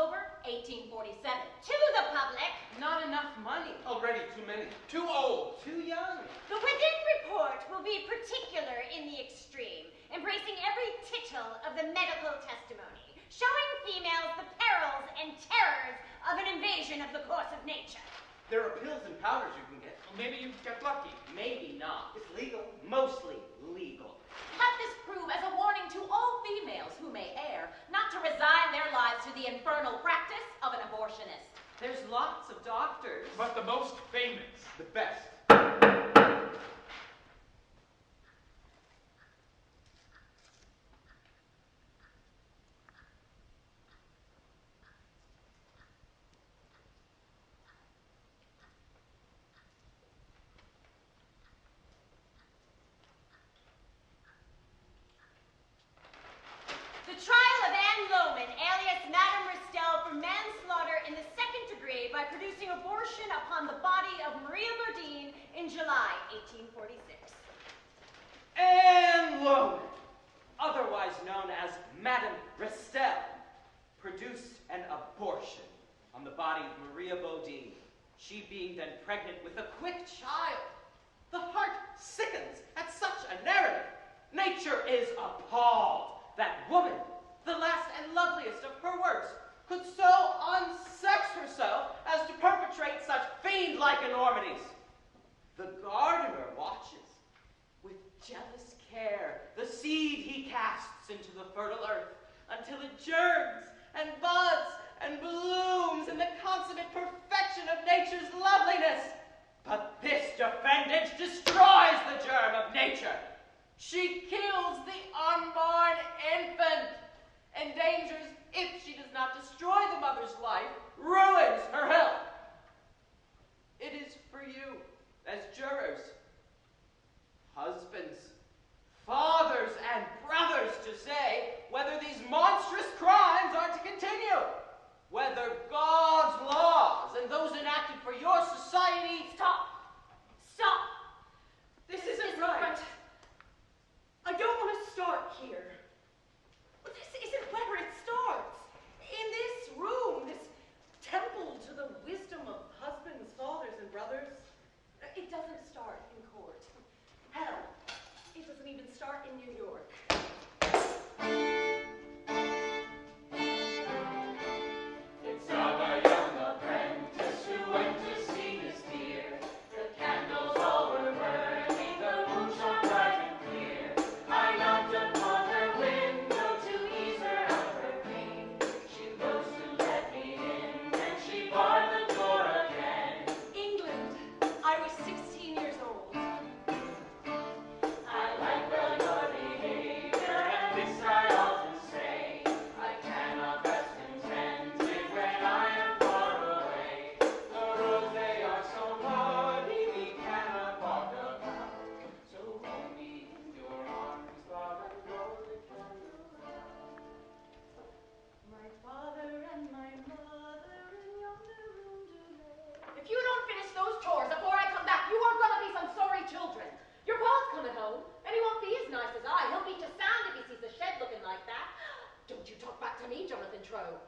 October, 1847. To the public. Not enough money. Already too many. Too old. Too young. The Within report will be particular in the extreme, embracing every tittle of the medical testimony, showing females the perils and terrors of an invasion of the course of nature. There are pills and powders you can get. Well, maybe you get lucky. Maybe not. It's legal. Mostly legal. Let this prove as a warning to all females who may err not to resign their lives to the infernal practice of an abortionist. There's lots of doctors. But the most famous. The best. The trial of Anne Lohman, alias Madame Ristel, for manslaughter in the second degree by producing abortion upon the body of Maria Bodine in July 1846. Anne Lohman, otherwise known as Madame Ristel, produced an abortion on the body of Maria Bodine, she being then pregnant with a quick child. The heart sickens at such a narrative. Nature is appalled that woman, the last and loveliest of her works, could so unsex herself as to perpetrate such fiend-like enormities. The gardener watches with jealous care the seed he casts into the fertile earth until it germs and buds and blooms in the consummate perfection of nature's loveliness. But this defendant destroys the germ of nature. She kills the unborn infant, endangers, if she does not destroy the mother's life, ruins her health. It is for you, as jurors, husbands, fathers, and brothers, to say whether these monstrous crimes are to continue, whether God's laws and those enacted for your society... Stop! Stop! This isn't right. I don't want to start here. But this isn't where it starts. In this room, this temple to the wisdom of husbands, fathers, and brothers. It doesn't start in court. Hell, it doesn't even start in New York. It's of a young apprentice who went to see his dear. The candles all were burning, the moon shone bright and clear. I knocked upon her window to ease her of her pain. She rose to let me in, and she barred the door again. England. I was 16 years old. I like well your behavior, and this I often say. I cannot rest contented when I am far away. The roads they are so muddy, we cannot walk about. So hold me in your arms, love, and blow the candle out. My father and my mother in yonder room do lay. If you don't finish those chores before I come back, you are gonna be some sorry children. Your pa's coming home, and he won't be as nice as I. He'll beat you sound if he sees the shed looking like that. Don't you talk back to me, Jonathan Trow.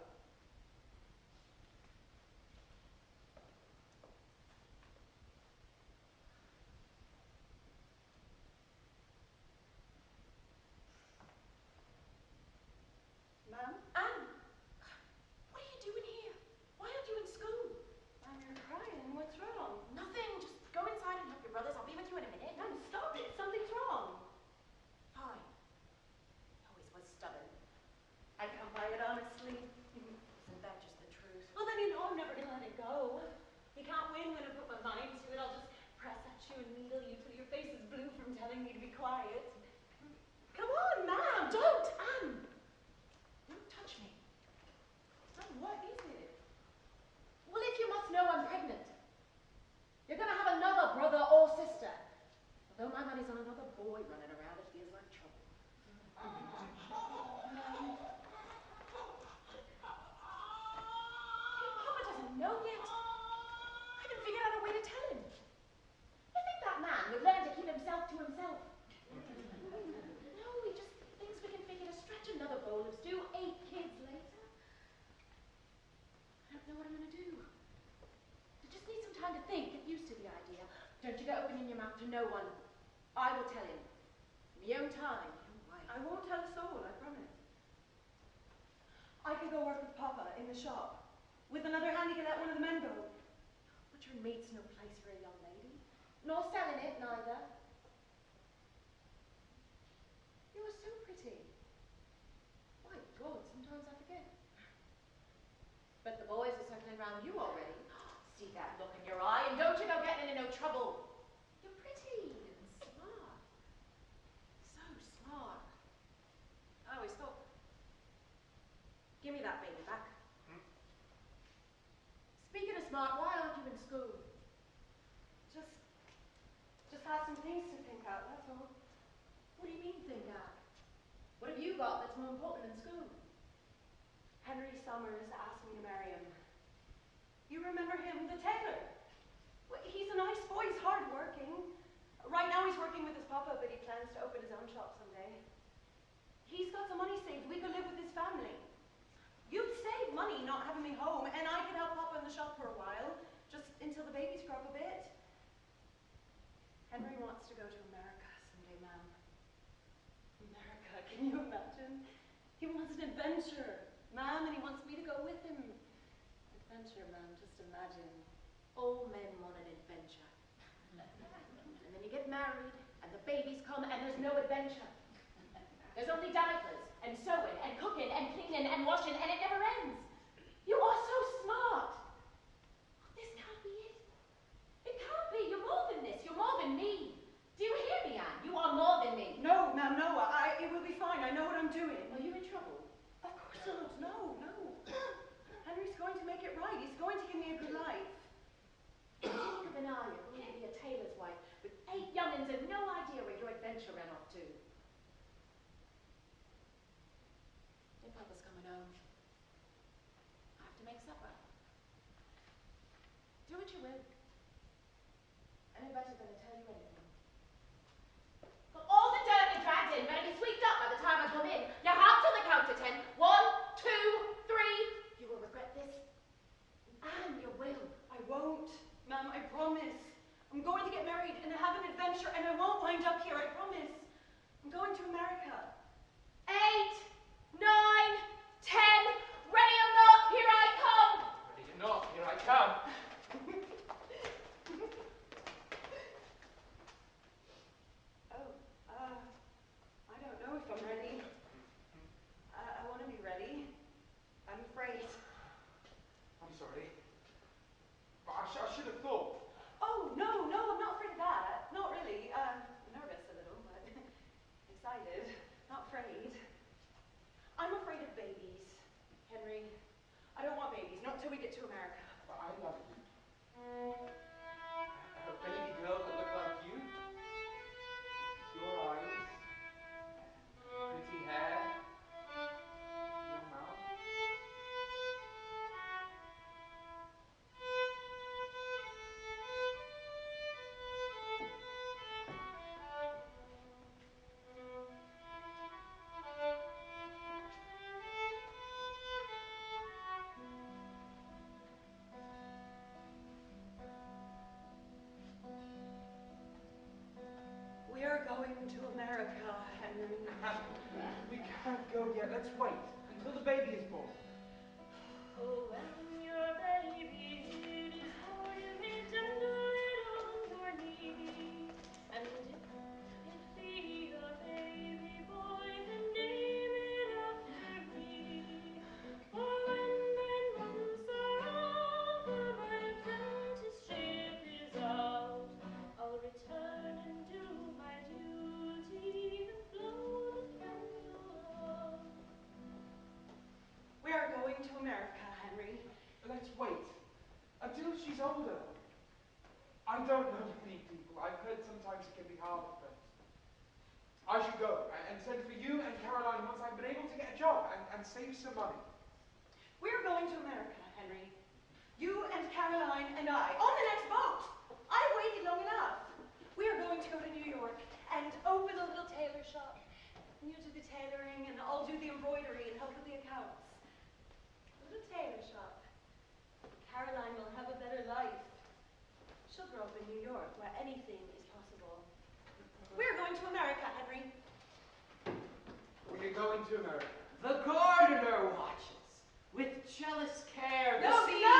Ma'am? Anne, what are you doing here? Why aren't you in school? Ma'am, you're crying. What's wrong? Nothing. Just go inside and help your brothers. I'll be with you in a minute. Ma'am, stop it. Something's wrong. Fine. Always was stubborn. I come by it honestly. Isn't that just the truth? Well, then you know I'm never gonna let it go. You can't win when I put my mind to it. I'll just press at you and needle you till your face is blue from telling me to be quiet. Come on, ma'am. Don't, Anne. Don't touch me. Ma'am, what is it? Well, if you must know I'm pregnant, you're gonna have another brother or sister. Although my money's on another boy running around, it feels like trouble. Papa doesn't know yet. I haven't figured out a way to tell him. You think that man would learn to keep himself to himself? No, he just thinks we can figure to stretch another bowl of stew 8 kids later. know what I'm going to do. I just need some time to think, get used to the idea. Don't you go opening your mouth to no one. I will tell him. In my own time. I won't tell a soul, I promise. I could go work with Papa in the shop. With another hand, he could let one of the men go. But your mate's no place for a young lady. Nor selling it, neither. You are so pretty. My God, sometimes I forget. But the boys are circling around you already. See that look in your eye, and don't you go getting into no trouble. You're pretty and smart. So smart. I always thought. Give me that baby back. Speaking of smart, why aren't you in school? Just had some things to think out, that's all. What do you mean, think out? What have you got that's more important than school? Henry Summers asked me to marry him. You remember him, the tailor? Well, he's a nice boy, he's hard-working. Right now he's working with his papa, but he plans to open his own shop someday. He's got some money saved, we could live with his family. You'd save money not having me home, and I could help Papa in the shop for a while, just until the babies grow up a bit. Henry wants to go to America someday, ma'am. America, can you imagine? He wants an adventure, ma'am, and he wants me to go with him. Adventure, ma'am, just imagine. All men want an adventure. And then you get married, and the babies come, and there's no adventure. There's only diapers, and sewing, and cooking, and cleaning, and washing, and it never ends. You are so smart. This can't be it. It can't be. You're more than this. You're more than me. Do you hear me, Anne? You are more than me. No, ma'am, no. It will be fine. I know what I'm doing. Are you in trouble? Of course not. No, no. Henry's going to make it right. He's going to give me a good life. Look at an eye. You're going to be a tailor's wife with 8 young'uns and no idea where your adventure ran off to. Papa's coming home. I have to make supper. Do what you will. I know better than to tell you anything. But all the dirt you dragged in better be swept up by the time I come in. You have till the count to 10. 1, 2, 3. You will regret this. And you will. I won't, ma'am, I promise. I'm going to get married and have an adventure, and I won't wind up here, I promise. I'm going to America. 8, 9, 10. Ready or not, here I come. Ready or not, here I come. I don't know if I'm ready. I want to be ready. I'm afraid. I'm sorry. But I should have thought. Oh, no, I'm not afraid of that. Not really. Nervous a little, but excited. Not afraid. I'm afraid of babies, Henry. I don't want babies, not until we get to America. But I love you. A baby girl that looked like you. Your eyes. Pretty hair. Your mouth. We are going to America, Henry. We can't go yet. Let's wait until the baby is born. Oh, when your baby is born, you may tender it on your knee. And if it be a baby boy, then name it after me. For when 9 months are over, my apprenticeship is out. I'll return and do my duty and blow the candle out. We are going to America, Henry. Let's wait until she's older. I don't know many people. I've heard sometimes it can be hard at first. I should go and send for you and Caroline once I've been able to get a job and save some money. We're going to America, Henry. You and Caroline and I, on the next boat. I've waited long enough. We are going to go to New York and open a little tailor shop. And you do the tailoring, and I'll do the embroidery and help with the accounts. A little tailor shop. going to America. The gardener watches with jealous care. No, the seas- no,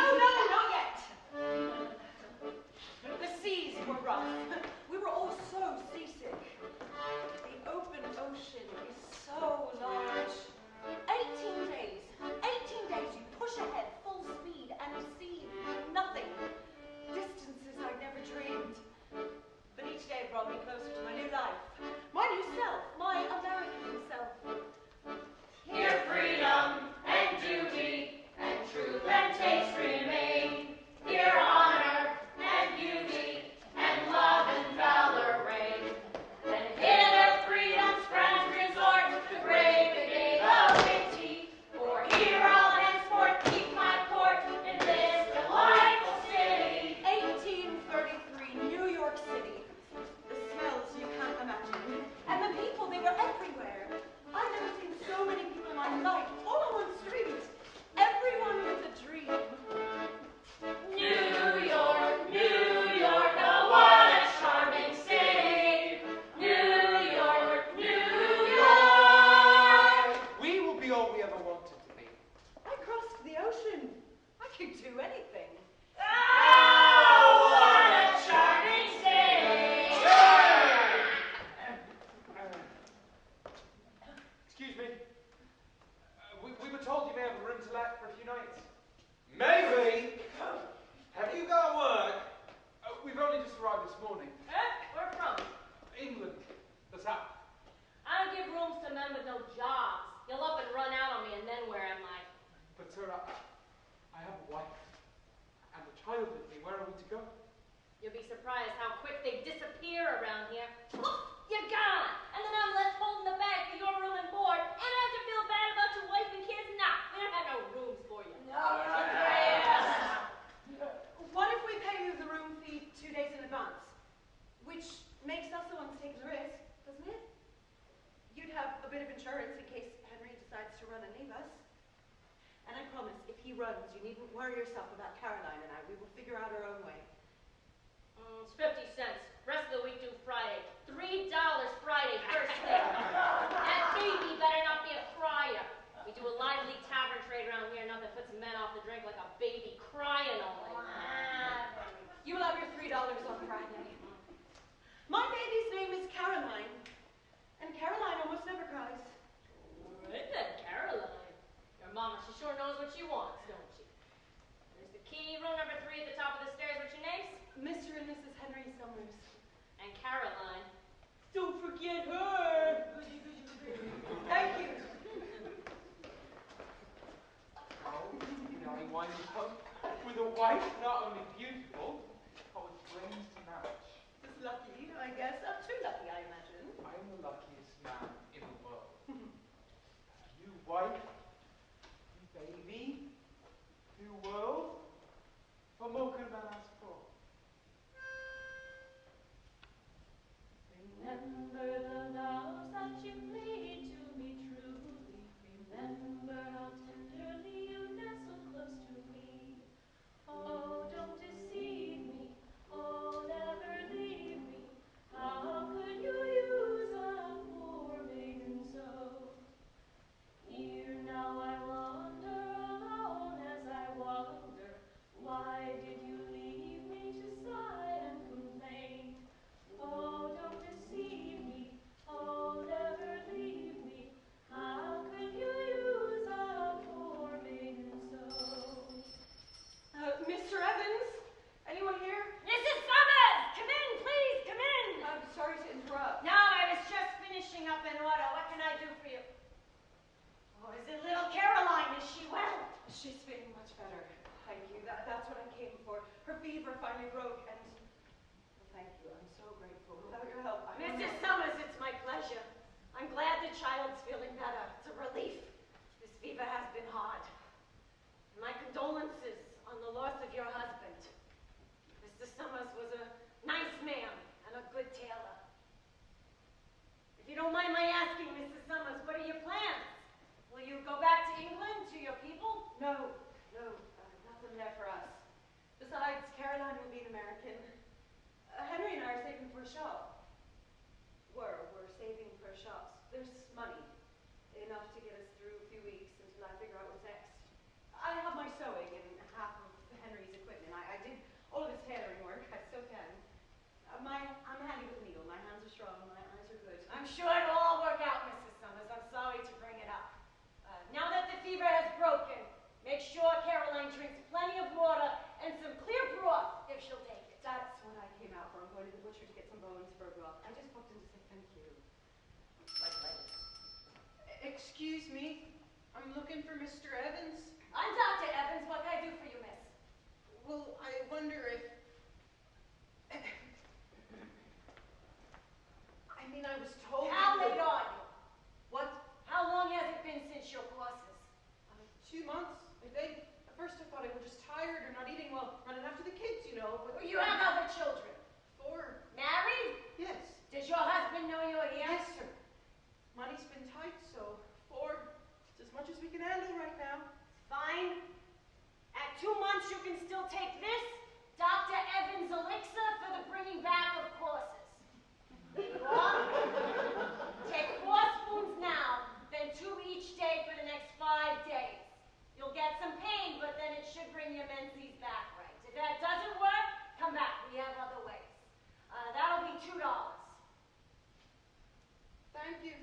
not yet. The seas were rough. We were all so seasick. The open ocean is so large. 18 days. 18 days you push ahead full speed and see nothing. Distances I never dreamed. But each day brought me closer to my new life. My new self. My American self. Here freedom and duty and truth and taste remain. Here honor and beauty and love and valor reign. And hither freedom's friends resort to brave the gate of Haiti. For here I'll henceforth keep my court in this delightful city. 1833, New York City. The smells you can't imagine. And the people, they were everywhere. I've never seen so many people in my life, all on one street. Everyone with a dream. New York, oh what a charming city. New York. We will be all we ever wanted to be. I crossed the ocean. I could do anything. Oh, what a charming city. Excuse me. We were told you may have a room to let for a few nights. Maybe. Have you got work? We've only just arrived this morning. Where from? England, the south. I don't give rooms to men with no jobs. You'll up and run out on me, and then where am I? But sir, I have a wife and a child with me. Where are we to go? You'll be surprised how quick they disappear around here. Poof, you're gone! And then I'm left holding the bag for your room and board, and I have to feel bad about your wife and kids? Nah, we don't have no rooms for you. What if we pay you the room fee 2 days in advance? Which makes us the ones taking the risk, doesn't it? You'd have a bit of insurance in case Henry decides to run and leave us. And I promise, if he runs, you needn't worry yourself about Caroline and I. We will figure out our own way. It's 50 cents. Rest of the week due Friday. $3 Friday, first thing. That baby better not be a crier. We do a lively tavern trade around here. Nothing puts men off the drink like a baby crying all night. You will have your $3 on Friday. My baby's name is Caroline. And Caroline almost never cries. Right then, Caroline. Your mama, she sure knows what she wants, don't she? There's the key, room number 3 at the top of the stairs. What's your names? Mr. and Mrs. Henry Summers. And Caroline. Don't forget her. Thank you. Oh, now he winds up with a wife not only beautiful, but with brains to match. Just lucky, I guess. Too lucky, I imagine. I'm the luckiest man in the world. New wife, new baby, new world. What more could a man ask for? Remember the vows that you made to me truly. Remember how tenderly you nestled close to me. Oh, don't deceive me. Oh, never leave me. How could you use a poor maiden so? Here now I wander alone as I wander. Why did you leave me to sigh and complain? Oh, don't deceive me. Oh, never leave me. How could you use a poor maiden so? Mr. Evans? Anyone here? Mrs. Summers! Come in, please, come in! I'm sorry to interrupt. No, I was just finishing up an order. What can I do for you? Oh, is it little Caroline? Is she well? She's feeling much better. Thank you. That's what I came for. Her fever finally broke and... Well, thank you. I'm so grateful. Without your help, I wouldn't Mrs. have- Summers, it's my pleasure. I'm glad the child's feeling better. It's a relief. This fever has been hard. My condolences on the loss of your husband. Mr. Summers was a nice man and a good tailor. If you don't mind my asking, Mrs. Summers, what are your plans? Will you go back to England, to your people? No, nothing there for us. Besides, Caroline will be an American. Henry and I are saving for a shop. We're saving for shops. There's money. Enough Caroline drinks plenty of water and some clear broth, if she'll take it. That's what I came out for. I'm going to the butcher to get some bones for a broth. I just popped in to say thank you. Excuse me, I'm looking for Mr. Evans. I'm Dr. Evans. What can I do for you, miss? Well, I wonder if... I mean, I was told... How late are you? What? How long has it been since your courses? 2 months, I think. At first I thought I was just tired or not eating well, running after the kids, you know, but... You have other children. 4. Married? Yes. Does your husband know you're here? Yes, sir. Money's been tight, so 4. It's as much as we can handle right now. Fine. At 2 months, you can still take this, Dr. Evans' elixir for the bringing back of courses. There you are. Take 4 spoons now, then 2 each day for the next 5 days. You'll get some pain, but then it should bring your menses back right. If that doesn't work, come back. We have other ways. That'll be $2. Thank you.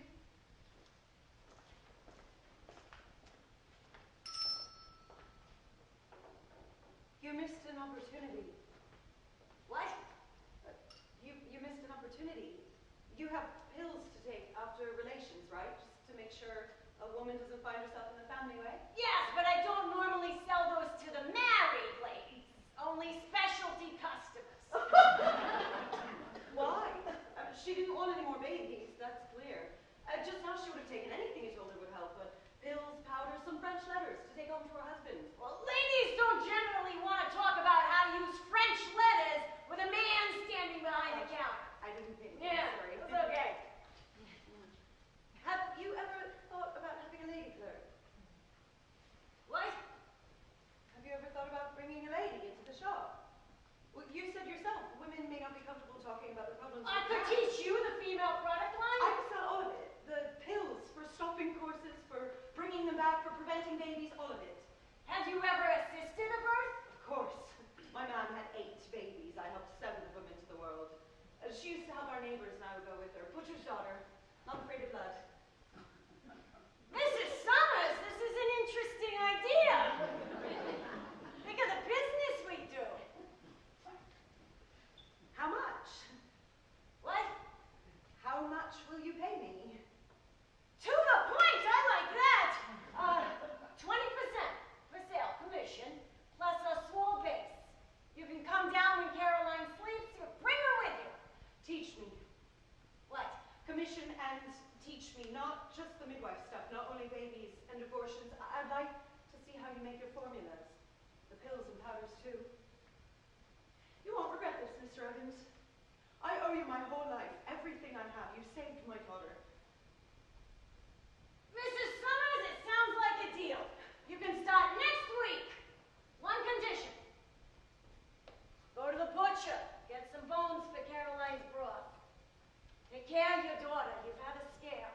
You missed an opportunity. What? You missed an opportunity. You have pills to take after relations, right? Just to make sure a woman doesn't find herself in the family way? Yes, but I don't normally sell those to the married ladies. Only specialty customers. Why? She didn't want any more babies, that's clear. Just now she would have taken anything you told her would help, but pills, powders, some French letters to take home to her husband. Well, ladies don't generally want to talk about how to use French letters with a man standing behind the counter. I didn't think. Yeah, Sorry. it's okay. Have you ever thought about having a lady clerk? What? Have you ever thought about bringing a lady into the shop? Well, you said yourself, women may not be comfortable talking about the problems. I with could marriage. teach you the female product line. I could sell all of it. The pills for stopping courses, for bringing them back, for preventing babies, all of it. Have you ever assisted a birth? Of course. My mom had 8 babies. I helped 7 of them into the world. She used to help our neighbors and I would go with her. Butcher's daughter. Not afraid of blood. Mrs. Summers, this is an interesting idea. Think of the business we do. How much? What? How much will you pay me? To the point, I like that. 20% for sale commission, plus a small base. You can come down when Caroline sleeps, you bring her with you. Teach me. What? Commission and teach me, not just the midwife stuff, not only babies and abortions. I'd like to see how you make your formulas. The pills and powders too. You won't regret this, Mr. Evans. I owe you my whole life, everything I have. You saved my daughter. Mrs. Summers, it sounds like a deal. You can start next week. One condition. Go to the butcher, get some bones for Caroline's broth. Take care of your daughter. You've had a scare.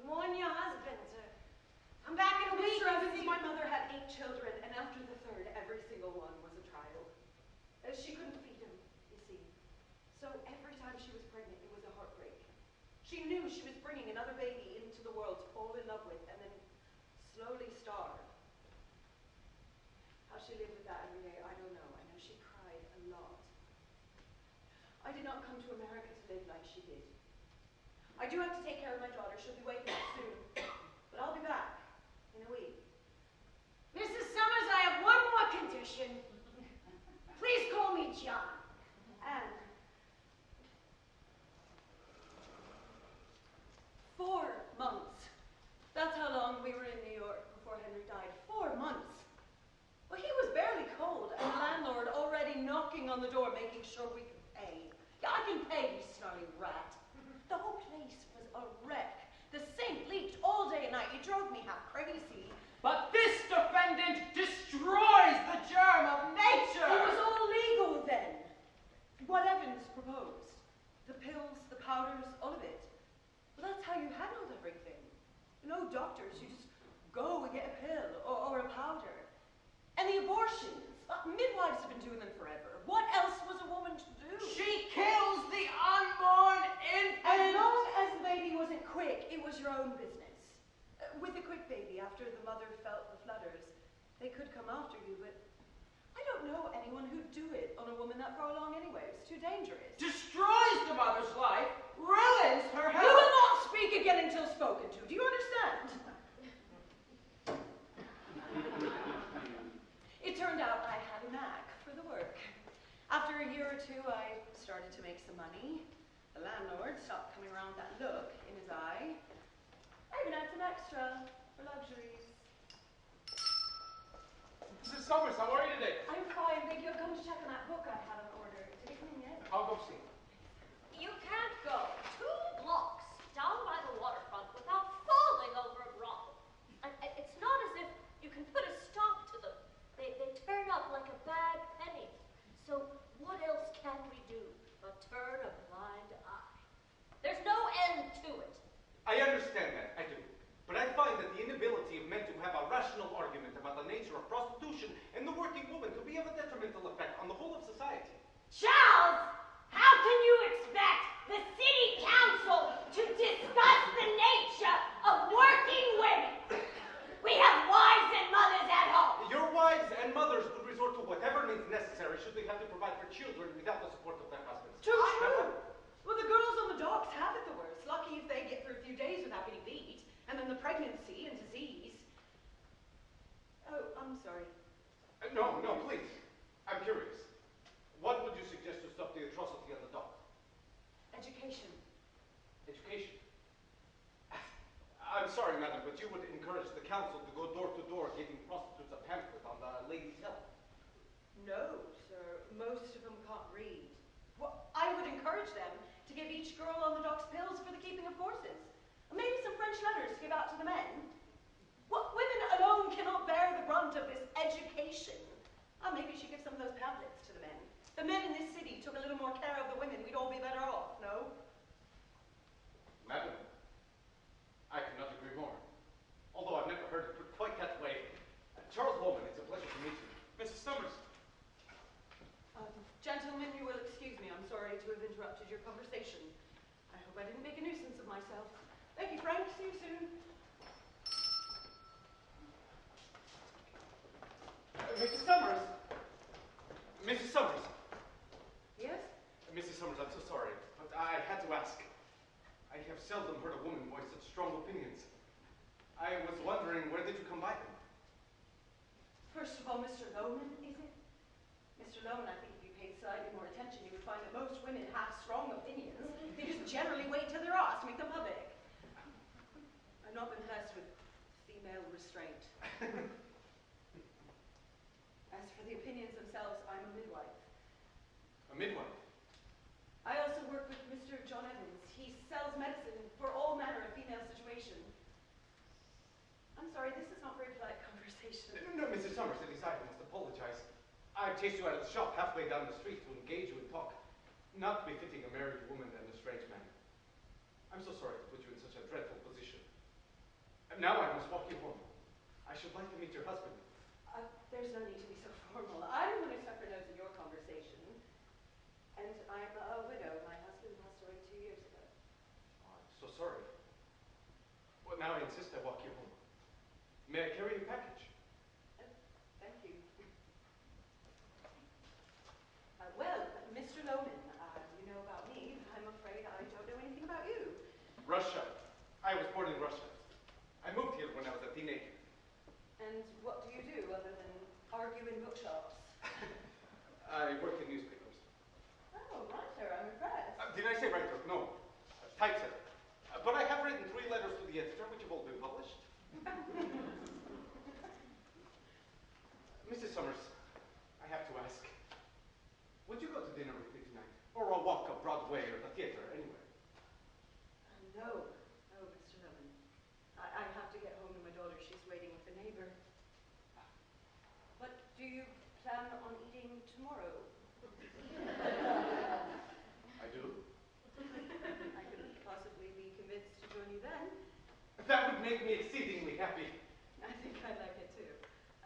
Warn your husband to come back in a week. Mr. and Evans, see- my mother had 8 children, and after the 3rd, every single one was a trial. She couldn't feed him, you see. So every time she was pregnant, it was a heartbreak. She knew she was bringing another baby into the world to fall in love with and then slowly starve. How she lived with that every day, I don't know. I know she cried a lot. I did not come to America to live like she did. I do have to take care of my daughter. She'll be waking up soon. But I'll be back in a week. Mrs. Summers, I have one more condition. Please call me John. And 4 months. That's how long we were in New York before Henry died. 4 months. Well, he was barely cold, and the landlord already knocking on the door, making sure we could pay. Yeah, I can pay, you snarling rat. The whole place was a wreck. The sink leaked all day and night. It drove me half crazy. But this defendant destroys the germ of nature! It was all legal then. What Evans proposed. The pills, the powders, all of it. Well, that's how you handled everything. No doctors, you just go and get a pill or a powder. And the abortions. Midwives have been doing them forever. What else was a woman to do? She kills the unborn infant! As long as the baby wasn't quick, it was your own business. With a quick baby, after the mother felt the flutters, They could come after you, but I don't know anyone who'd do it on a woman that far along anyway. It's too dangerous. Destroys the mother's life, ruins her You health. will not speak again until spoken to. Do you understand? It turned out I had a knack for the work. After a year or two, I started to make some money. The landlord stopped coming around with that look in his eye. I even had some extra for luxuries. Mrs. Summers, how are you today? I'm fine, thank you. I've come to check on that book I had on order. Did it come in yet? I'll go see. You can't go 2 blocks down by the waterfront without falling over a brothel. And it's not as if you can put a stop to them. They turn up like a bad penny. So what else can we do but turn a blind eye? There's no end to it. I understand that, I do. But I find that the inability of men to have a rational argument about the nature of prostitution and the working woman could be of a detrimental effect on the whole of society. Charles, how can you expect the city council to discuss the nature of working women? We have wives and mothers at home. Your wives and mothers would resort to whatever means necessary should they have to provide for children without the support of their husbands. True. Well, the girls on the docks have it the worst. Lucky if they get through a few days without getting beat. And then the pregnancy and disease. Oh, I'm sorry. No, please. I'm curious. What would you suggest to stop the atrocity on the dock? Education. Education. I'm sorry, madam, but you would encourage the council to go door to door giving prostitutes a pamphlet on the ladies' health. No, sir. Most of them can't read. Well, I would encourage them to give each girl on the docks pills for the keeping of horses. Maybe some French letters to give out to the men. What women alone cannot bear the brunt of this education. Maybe she gives some of those pamphlets to the men. The men in this city took a little more care of the women, we'd all be better off, no? Madam, I cannot agree more. Although I've never heard it put quite that way. Charles Bowman, it's a pleasure to meet you. Mrs. Summers. Gentlemen, you will excuse me. I'm sorry to have interrupted your conversation. I hope I didn't make a nuisance of myself. Thank you, Frank. See you soon. Mrs. Summers. Mrs. Summers. Yes? Mrs. Summers, I'm so sorry, but I had to ask. I have seldom heard a woman voice such strong opinions. I was wondering, where did you come by them? First of all, Mr. Lohman, is it? Mr. Lohman, I think if you paid slightly more attention, you would find that most women have strong opinions. They just generally wait till they're asked to make them public. I've not been blessed with female restraint. As for the opinions themselves, I'm a midwife. A midwife? I also work with Mr. John Evans. He sells medicine for all manner of female situations. I'm sorry, this is not very polite conversation. No, Mrs. Summers, it is I who must apologize. I chased you out of the shop halfway down the street to engage you in talk. Not befitting a married woman and a strange man. I'm so sorry to put you in such a dreadful position. And now I must walk you home. I should like to meet your husband. There's no need to be so formal. I'm the one who stuck her nose in your conversation. And I'm a widow. My husband passed away 2 years ago. Oh, I'm so sorry. Well, now I insist I walk you home. May I carry your package? Thank you. Well, Mr. Lohman, you know about me. I'm afraid I don't know anything about you. Russia. I was born in Russia. I moved here when I was a teenager. And what do you do other than argue in bookshops? I work in newspapers. Oh, writer, I'm impressed. Did I say writer? No. Typesetter. But I have written 3 letters to the editor, which have all been published. Mrs. Summers, I have to ask. Would you go to dinner with me tonight? Or a walk up Broadway or the theater, anywhere? No, Mr. Lohman. I have to get home to my daughter. She's waiting with a neighbor. But do you plan on eating tomorrow? I do. I could possibly be convinced to join you then. That would make me exceedingly happy. I think I'd like it too.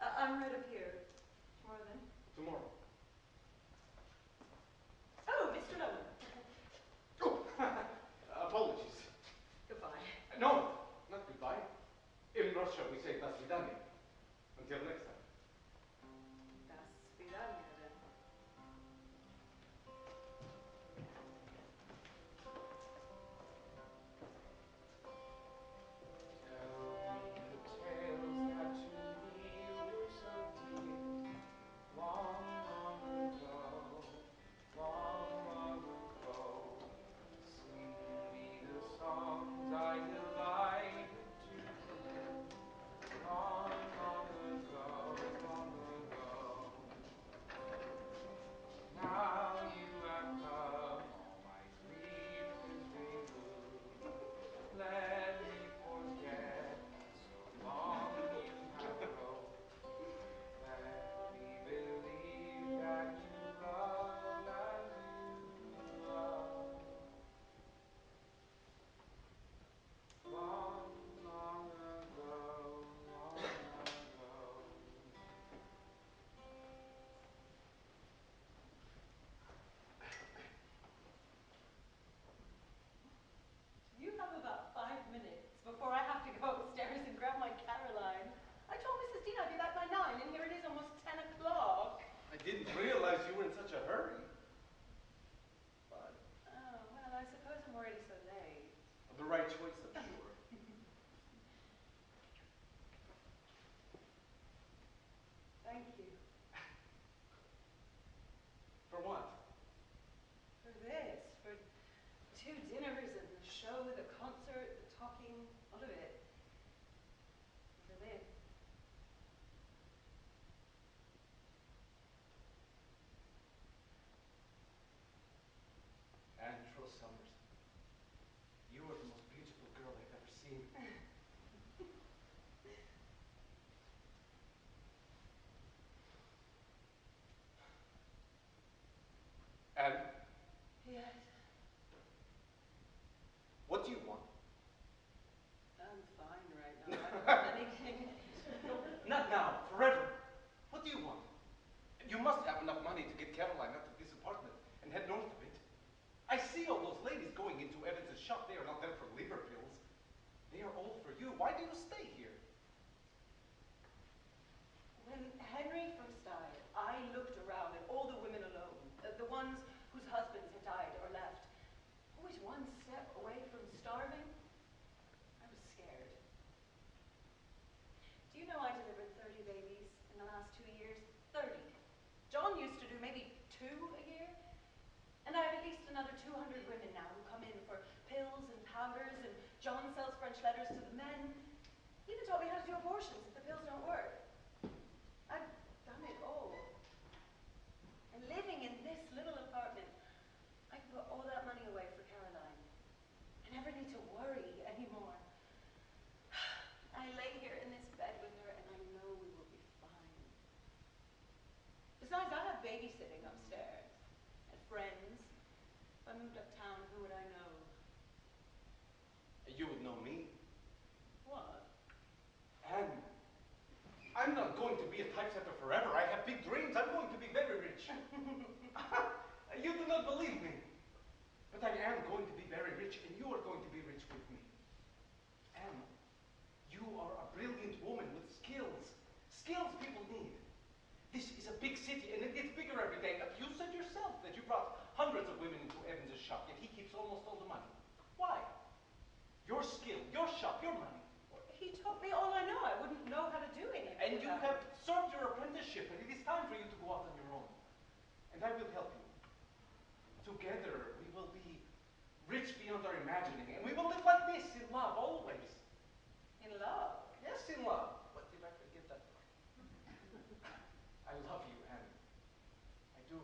I'm right up here. Tomorrow then? Tomorrow. Oh, Mr. Lohman. Oh, apologies. Goodbye. No, not goodbye. In Russia, we say "До свидания." Until next time. You must have enough money to get Caroline out of this apartment and head north of it. I see all those ladies going into Evans's shop. They are not there for liver pills. They are all for you. Why do you stay here? When Henry first died, I looked around at all the women alone, the ones whose husbands had died or left, always one step away from starving. I was scared. Do you know I delivered 30 babies in the last 2 years? 30. John used to do maybe 2 a year. And I have at least another 200 women now who come in for pills and powders, and John sells French letters to the men. He even taught me how to do abortions if the pills don't work. I've done it all. And living in this little apartment, I can put all that money away for Caroline. I never need to worry anymore. I lay here in this bed with her, and I know we will be fine. Besides, I have babysitting upstairs, and friends. If I moved uptown, who would I know? You would know me. What? Anne, I'm not going to be a typesetter forever. I have big dreams. I'm going to be very rich. You do not believe me. But I am going to be very rich, and you are going to be rich with me. Anne, you are a brilliant woman with skills. Skills people need. This is a big city, and it gets bigger every day. You said yourself that you brought hundreds of women into Evans's shop, yet he keeps almost all the money. Why? Your skill, your shop, your money. He taught me all I know. I wouldn't know how to do anything. And you without have served your apprenticeship, and it is time for you to go out on your own. And I will help you. Together, we will be rich beyond our imagining, and we will live like this, in love, always. In love. Yes, in love. What did I forget that? I love you, Anne. I do.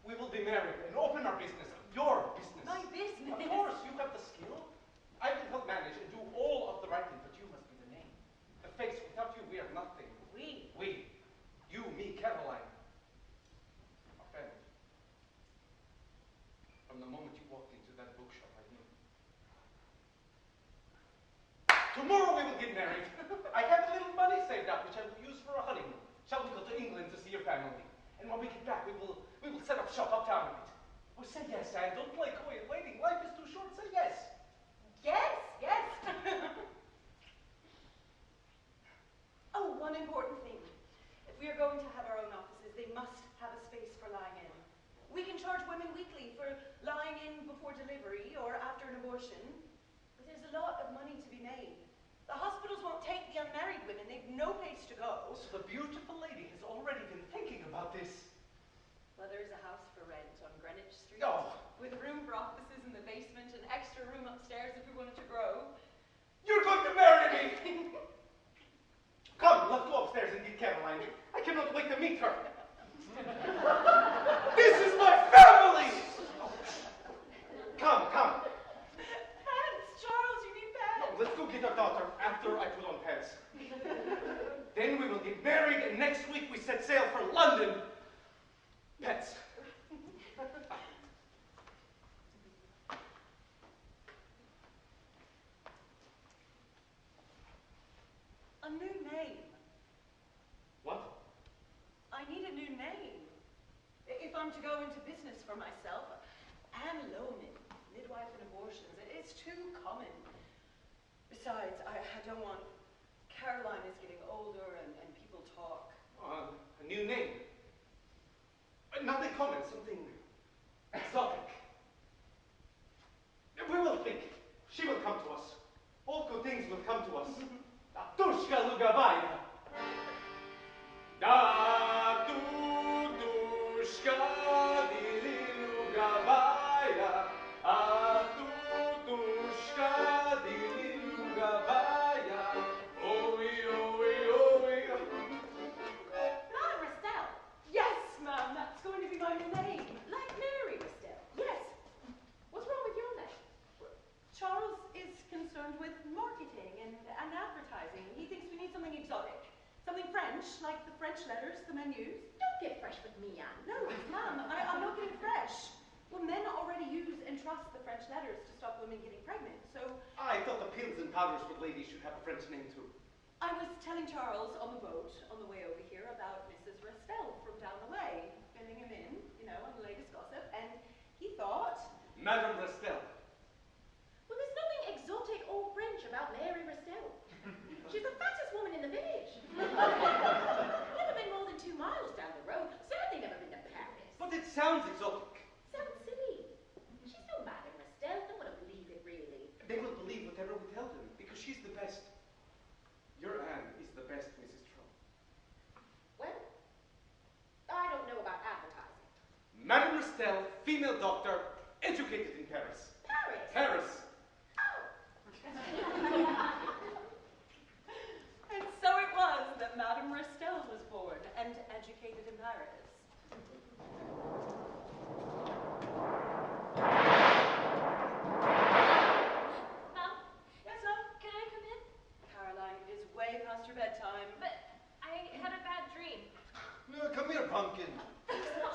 We will be married and open our business, your business. My business? Of course, you have the skill. I will help manage and do all of the writing, but you must be the name. The face. Without you, we are nothing. We. We. You, me, Caroline. Our family. From the moment you walked into that bookshop, I knew. Tomorrow we will get married. I have a little money saved up, which I will use for a honeymoon. Shall we go to England to see your family? And when we get back, we will set up shop uptown a bit. Oh, say yes, Anne. Don't play coy and waiting. Life is too short. Say yes. Yes, yes. Oh, one important thing. If we are going to have our own offices, they must have a space for lying in. We can charge women weekly for lying in before delivery or after an abortion, but there's a lot of money to be made. The hospitals won't take the unmarried women. They've no place to go. So the beautiful lady has already been thinking about this. Well, there's a house for rent on Greenwich Street. Oh. With room for offices in the basement and extra room upstairs if we wanted to grow. You're going to marry me! Come, let's go upstairs and get Caroline. I cannot wait to meet her. This is my family! Come, come. Pants, Charles, you need pants. Let's go get our daughter after I put on pants. Then we will get married, and next week we set sail for London. Pets. A new name. What? I need a new name. If I'm to go into business for myself, Anne Lohman, midwife and abortions, it's too common. Besides, I don't want... Caroline is getting older and people talk. A new name. Nothing common, something exotic. We will think. She will come to us. All good things will come to us. Tushka Lugavaya. Da tu tushka dili Lugavaya. A tu tushka dili Lugavaya. Oi, oi, oi. Madame Restell. Yes, ma'am, that's going to be my new name. Like Mary Restell. Yes. What's wrong with your name? Charles is concerned with marketing and advertising. He thinks we need something exotic. Something French, like the French letters the men use. Don't get fresh with me, Anne. No, ma'am, I'm not getting fresh. Well, men already use and trust the French letters to stop women getting pregnant, so... I thought the pills and powders for ladies should have a French name too. I was telling Charles on the boat on the way over here about Miss Madame Restel. Well, there's nothing exotic or French about Mary Restel. She's the fattest woman in the village. Never been more than 2 miles down the road. Certainly never been to Paris. But it sounds exotic. Sounds silly. She's no Madame Restel. No one will believe it, really. They will believe whatever we tell them, because she's the best. Your Anne is the best, Mrs. Trump. Well, I don't know about advertising. Madame Restel, female doctor, educated in Paris. Paris? Paris. And so it was that Madame Restel was born and educated in Paris. Mom, Yes, love? can I come in? Caroline, it is way past your bedtime. But I had a bad dream. No, come here, pumpkin.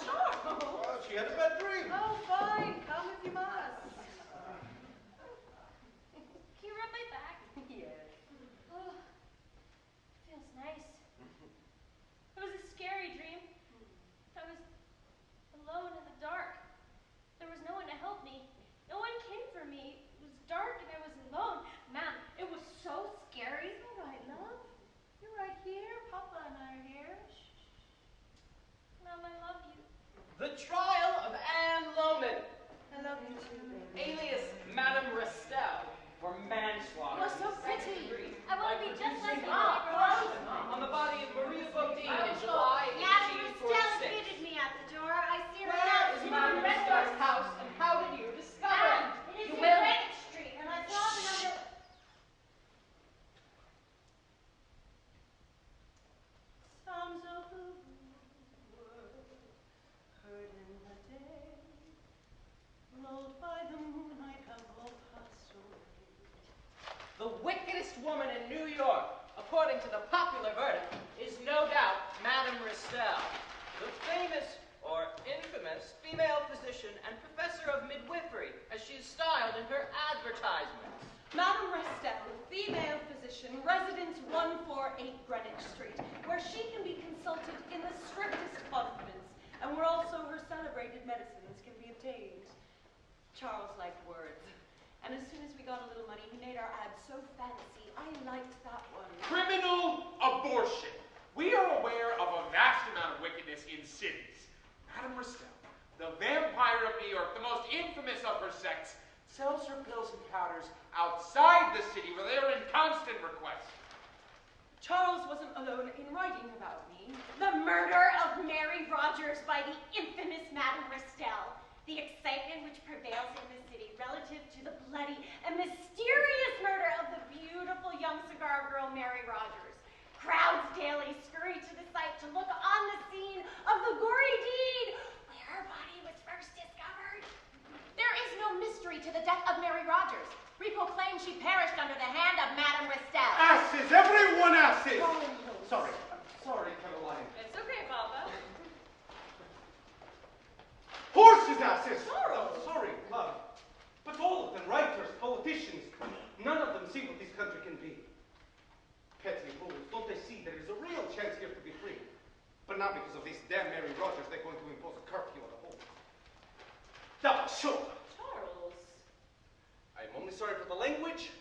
Charles! Oh, she had a bad dream. Oh, fine. Come if you must. Can you rub my back? Yes. Oh, feels nice. It was a scary dream. I was alone in the dark. There was no one to help me. No one came for me. It was dark and I was alone. Man, it was so scary. All right, love. You're right here. Papa and I are here. Shh. Mom, I love you. The trial of Anne Lohman, I love you too, baby. alias Madame Restel, for manslaughter. You're so in the second pretty. degree I want to be by just like producing you, an Mom. abortion on the body of Maria Bodine in Oh, July Madame Restel 1846. greeted me at the door. I see her Where now. is Madame Restel's house, and how did you discover it? It is You in will. Greenwich Street, and I saw the number. Sounds of the world heard in the day, lulled by the moonlight have all passed away. The wickedest woman in New York, according to the popular verdict, is no doubt Madame Restel, the famous or infamous female physician and professor of midwifery, as she is styled in her advertisements. Madame Restel, female physician, residence 148 Greenwich Street, where she can be consulted in the strictest confidence, and where also her celebrated medicines can be obtained. Charles liked words, and as soon as we got a little money, he made our ad so fancy. I liked that one. Criminal abortion. We are aware of a vast amount of wickedness in cities. Madame Restel, the vampire of New York, the most infamous of her sex, sells her pills and powders outside the city where they are in constant request. Charles wasn't alone in writing about me. The murder of Mary Rogers by the infamous Madame Restel. The excitement which prevails in the city relative to the bloody and mysterious murder of the beautiful young cigar girl Mary Rogers. Crowds daily scurry to the site to look on the scene of the gory deed where her body was first discovered. There is no mystery to the death of Mary Rogers. Repos claims she perished under the hand of Madame Restel. Asses, everyone asses! Sorry, Caroline. It's okay, Papa. Horses asses! Charles! I'm sorry, love. But all of them, writers, politicians, none of them see what this country can be. Petty fools, don't they see there is a real chance here to be free? But not because of this damn Mary Rogers, they're going to impose a curfew on the whole. That's sure. Charles. I'm only sorry for the language,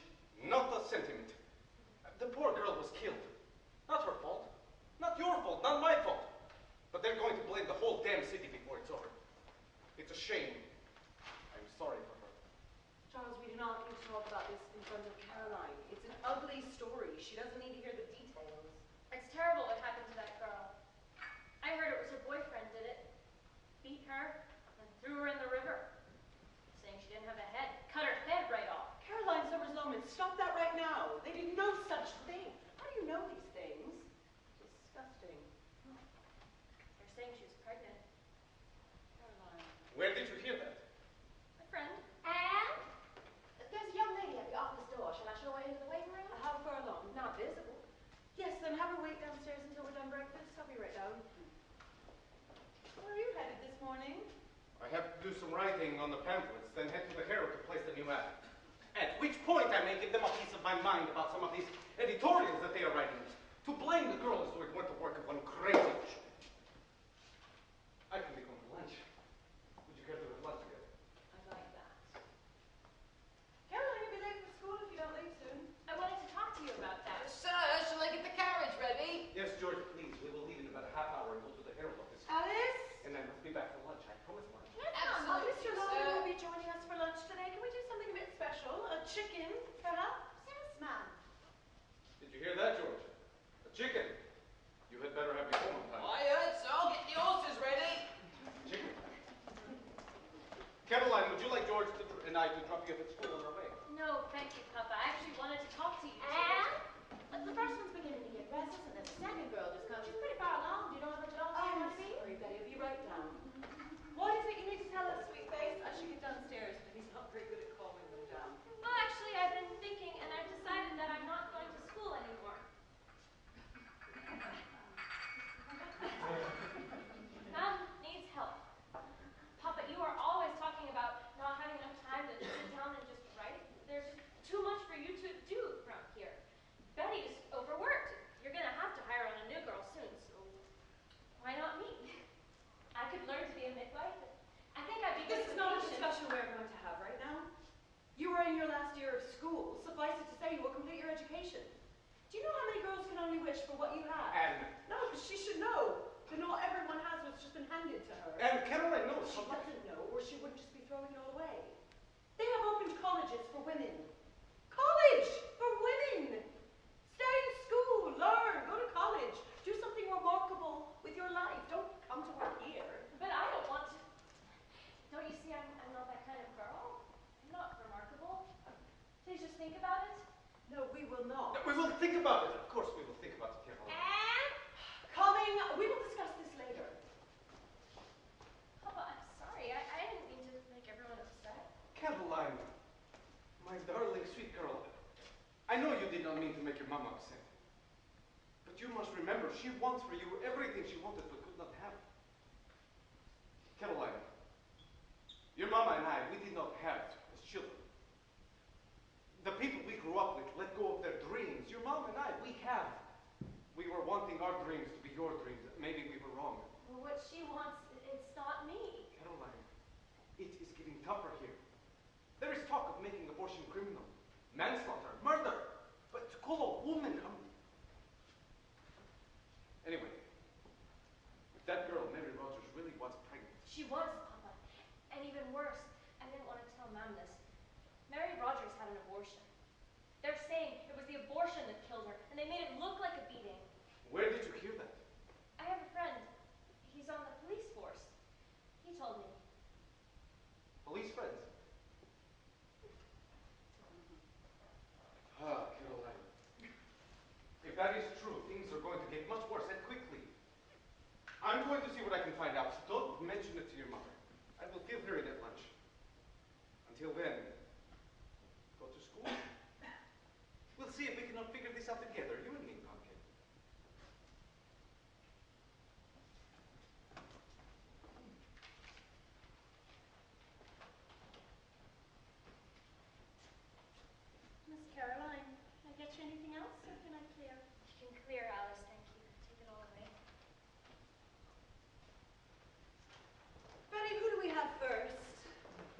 not the sentiment. The poor girl was killed. Not her fault. Not your fault, not my fault. But they're going to blame the whole damn city before it's over. It's a shame. I'm sorry for her. Charles, we do not need to talk about this in front of Caroline. It's an ugly story. She doesn't need to hear the details. It's terrible what happened to that girl. I heard it was her boyfriend did it. Beat her and threw her in the river. Saying she didn't have a head. Cut her head right off. Caroline Summers-Loman, stop that right now. They did no such thing. How do you know these things? Disgusting. They're saying she was pregnant. Caroline. Where did you hear that? My friend. And there's a young lady at the office door. Shall I show her into the waiting room? How far along? Not visible. Yes, then have her wait downstairs until we're done breakfast. I'll be right down. Where are you headed this morning? I have to do some writing on the pamphlets, then head to the Herald to place the new ad. At which point I may give them a piece of my mind about some of these editorials that they are writing. To blame the girl as though it weren't the work of one crazy fish. I can be going to lunch. Would you care to have lunch together? I like that. you hear that, George? A chicken. You had better have me home on time. Quiet, so get the horses ready. Chicken. Caroline, would you like George and I to drop you off at school on our way? No, thank you, Papa. I actually wanted to talk to you. And the first one's beginning to get restless, and then the second girl just comes. She's pretty far along. Do you know how much it all I'm going to be? sorry, Betty. I'll be right down. What is it you need to tell us, sweet face? I should get downstairs, but he's not very good at calming them down. Well, actually, I've been thinking, and I've decided that I'm not going to school anymore. Mom needs help. Papa, you are always talking about not having enough time to sit down and just write. There's too much for you to do around here. Betty's overworked. You're going to have to hire on a new girl soon, so why not me? I could learn to be a midwife. I think I'd be good This is with not a patients. discussion we're going to have right now. You are in your last year of school. Suffice it to say, you will complete your education. Do you know how many girls can only wish for what you have? And No, but she should know that not everyone has what's just been handed to her. Caroline knows. She doesn't know, or she wouldn't just be throwing it all away. They have opened colleges for women. College for women! Stay in school, learn, go to college, do something remarkable with your life. Don't come to work here. But I don't want to. Don't you see I'm not that kind of girl? I'm not remarkable. Please just think about it. No, we will not. We will think about it. Of course we will think about it, Caroline. And Coming, we will discuss this later. Papa, I'm sorry. I didn't mean to make everyone upset. Caroline, my darling sweet girl, I know you did not mean to make your mama upset. But you must remember, she wants for you everything she wanted but could not have. Caroline, your mama and I, we did not have as children. The people we grew up with let go of their dreams. Your mom and I, we have. We were wanting our dreams to be your dreams. Maybe we were wrong. Well, what she wants, it's not me. Caroline, it is getting tougher here. There is talk of making abortion criminal. Manslaughter, murder. But to call a woman Anyway, if that girl, Mary Rogers, really was pregnant. She was, Papa. And even worse, I didn't want to tell Mom this. Mary Rogers had an abortion. They're saying it was the abortion that killed her, and they made it look like a beating. Where did you hear that? I have a friend. He's on the police force. He told me. Police friends? Ah, Caroline. If that is true, things are going to get much worse and quickly. I'm going to see what I can find out. Don't mention it to your mother. I will give her it at lunch. Until then, go to school. We'll see if we cannot figure this out together, you and me, Pumpkin. Miss Caroline, can I get you anything else, or can I clear? You can clear, Alice, thank you. Take it all away. Betty, who do we have first?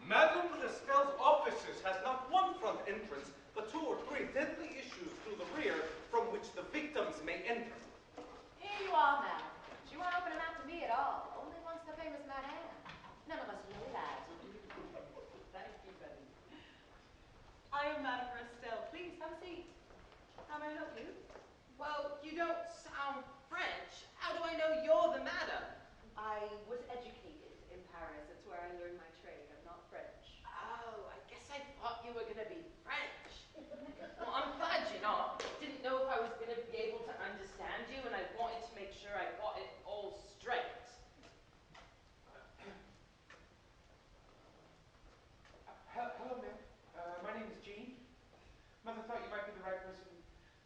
Madame Restelle's offices has not one front entrance, but 2 or 3 deadly issues through the rear from which the victims may enter. Here you are, madam. She won't open her mouth to me at all. Only once the famous Madame. None of us know that. Thank you, Betty. I am Madame Restelle. Please, have a seat. How may I help you? Well, you don't sound French. How do I know you're the madam? I was educated in Paris. That's where I learned my trade. I'm not French. Oh, I guess I thought you were going to be French. Well, I'm glad you're not. Didn't know if I was going to be able to understand you, and I wanted to make sure I got it all straight. Hello, ma'am. My name is Jean. Mother thought you might be the right person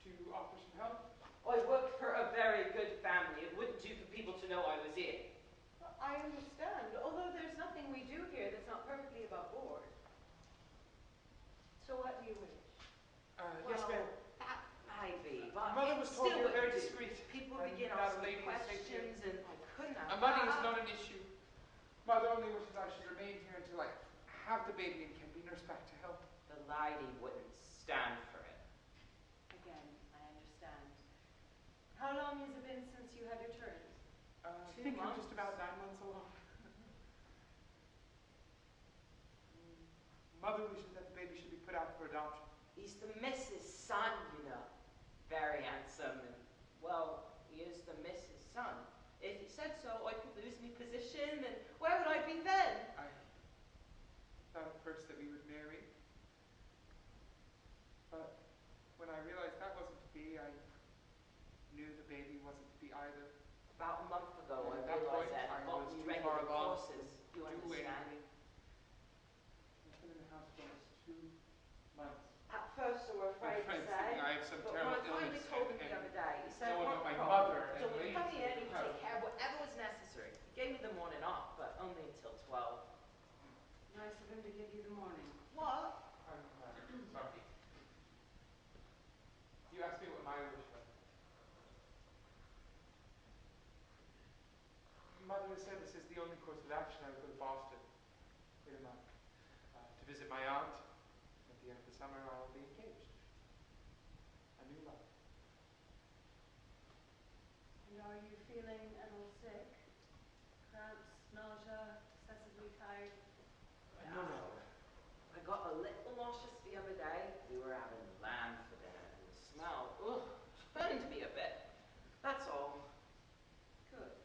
to offer some help. I work for a very good family. It wouldn't do for people to know I was in. Well, I understand, although there's nothing we do here that's not perfectly above board. So what do you wish? Yes, ma'am. That might be, but Mother it was told still you're very wouldn't do. discreet. People and begin that a asking lady is safe here. questions, and I couldn't have. Money is not an issue. Mother only wishes I should remain here until I have the baby and can be nursed back to health. The lady wouldn't stand for it. Again, I understand. How long has it been since you had your turn? I 2 think I'm months. just about 9 months along. Mother wishes that the baby should be put out for adoption. He's the Mrs. Son, you know. very handsome, and, well, he is the Mrs. Son. If he said so, I could lose me position, and where would I be then? I thought at first that we would marry. But when I realized that wasn't to be, I knew the baby wasn't to be either. About a month ago, And I at that realized point, that I I'd got was me too regular far along courses. You to do understand? anything. I've been in the house for almost 2 months. At first, they were My afraid to friends say, think I have some but when terrible I finally illness told him and the other day, he said, no one "What but my problem? mother and So we ladies come in and in we the take house." care of whatever was necessary. He gave me the morning off, but only until 12. Nice of him to give you the morning. What? I'm sorry. You asked me what my wish was. Mother has said this is the only course of action. I would go to Boston in a month to visit my aunt. At the end of the summer, I'll be engaged. A new love. And are you feeling at all sick? Cramps, nausea, excessively tired? No. I got a little nauseous the other day. We were having lamb for dinner, and the smell, turned me a bit. That's all. Good.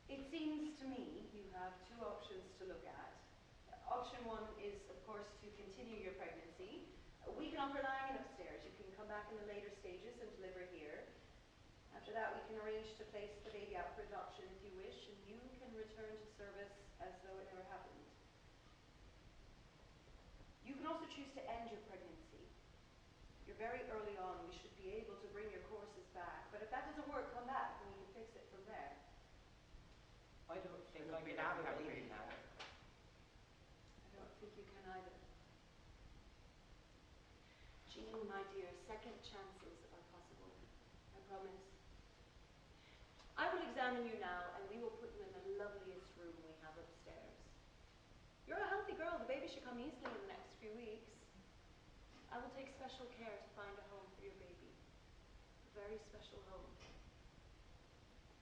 It seems to me you have 2 options to look at. Option 1 is, of course, to continue your pregnancy. We can offer lying in upstairs. You can come back in the later stages and deliver here. After that, we can arrange to place the baby out for adoption if you wish, and you can return to service as though it never happened. You can also choose to end your pregnancy. You're very early on. We should be able to bring your courses back. But if that doesn't work, come back and we can fix it from there. I don't think I I can don't have think a I can baby have a now. I don't think you can either. Jean, my dear, second chances are possible. I promise. I will examine you now, and we will put you in the loveliest room we have upstairs. You're a healthy girl. The baby should come easily in the next few weeks. I will take special care to find a home for your baby. A very special home.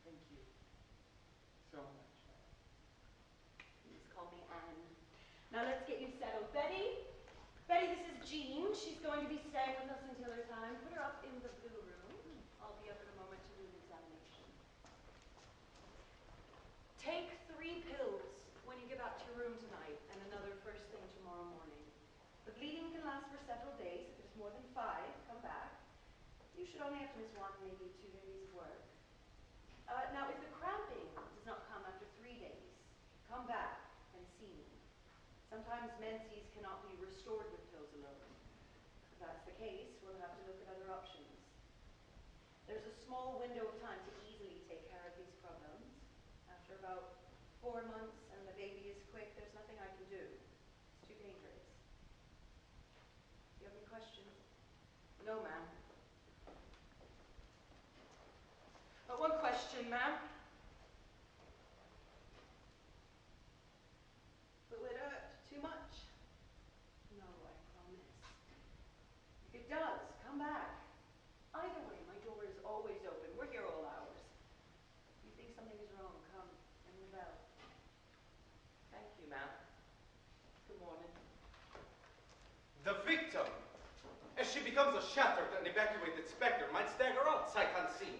Thank you so much. Please call me Anne. Now let's get you settled. Betty? Betty, this is Jean. She's going to be staying with us until her time. Put her up in the blue room. I'll be up in a moment to do an examination. Take 3 pills when you get back to your room tonight, and another first thing tomorrow morning. The bleeding can last for several days. If it's more than 5, come back. You should only have to miss 1, maybe 2 days of work. Now, if the cramping does not come after 3 days, come back and see me. Sometimes menses cannot be restored with pills alone. If that's the case, we'll have to look at other options. There's a small window of time to easily take care of these problems. After about 4 months and the baby is quick, there's nothing I can do. It's too dangerous. Do you have any questions? No, ma'am. One question, ma'am. Will it hurt too much? No, I promise. If it does, come back. Either way, my door is always open. We're here all hours. If you think something is wrong, come. Ring the bell. Thank you, ma'am. Good morning. The victim, as she becomes a shattered and evacuated spectre, might stagger out sight unseen.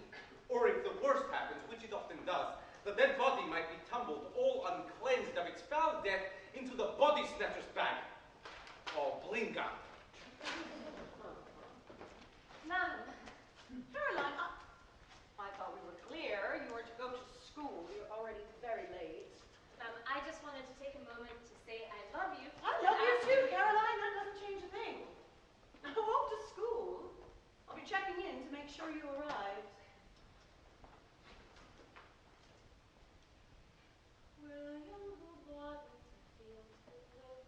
Or if the worst happens, which it often does, the dead body might be tumbled, all uncleansed of its foul death, into the body snatcher's bag. Oh, blinga. Ma'am, Caroline, I thought we were clear. You were to go to school. You're already very late. I just wanted to take a moment to say I love you. I love you too, Caroline. That doesn't change a thing. Now walk to school. I'll be checking in to make sure you arrived. William, who bought with the fields below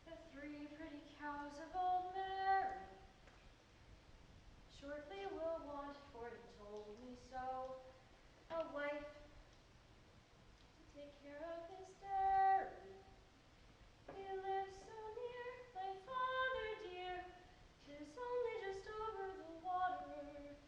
the 3 pretty cows of old Mary, shortly will want, for he told me so, a wife to take care of his dairy. He lives so near, my father dear, 'tis only just over the water.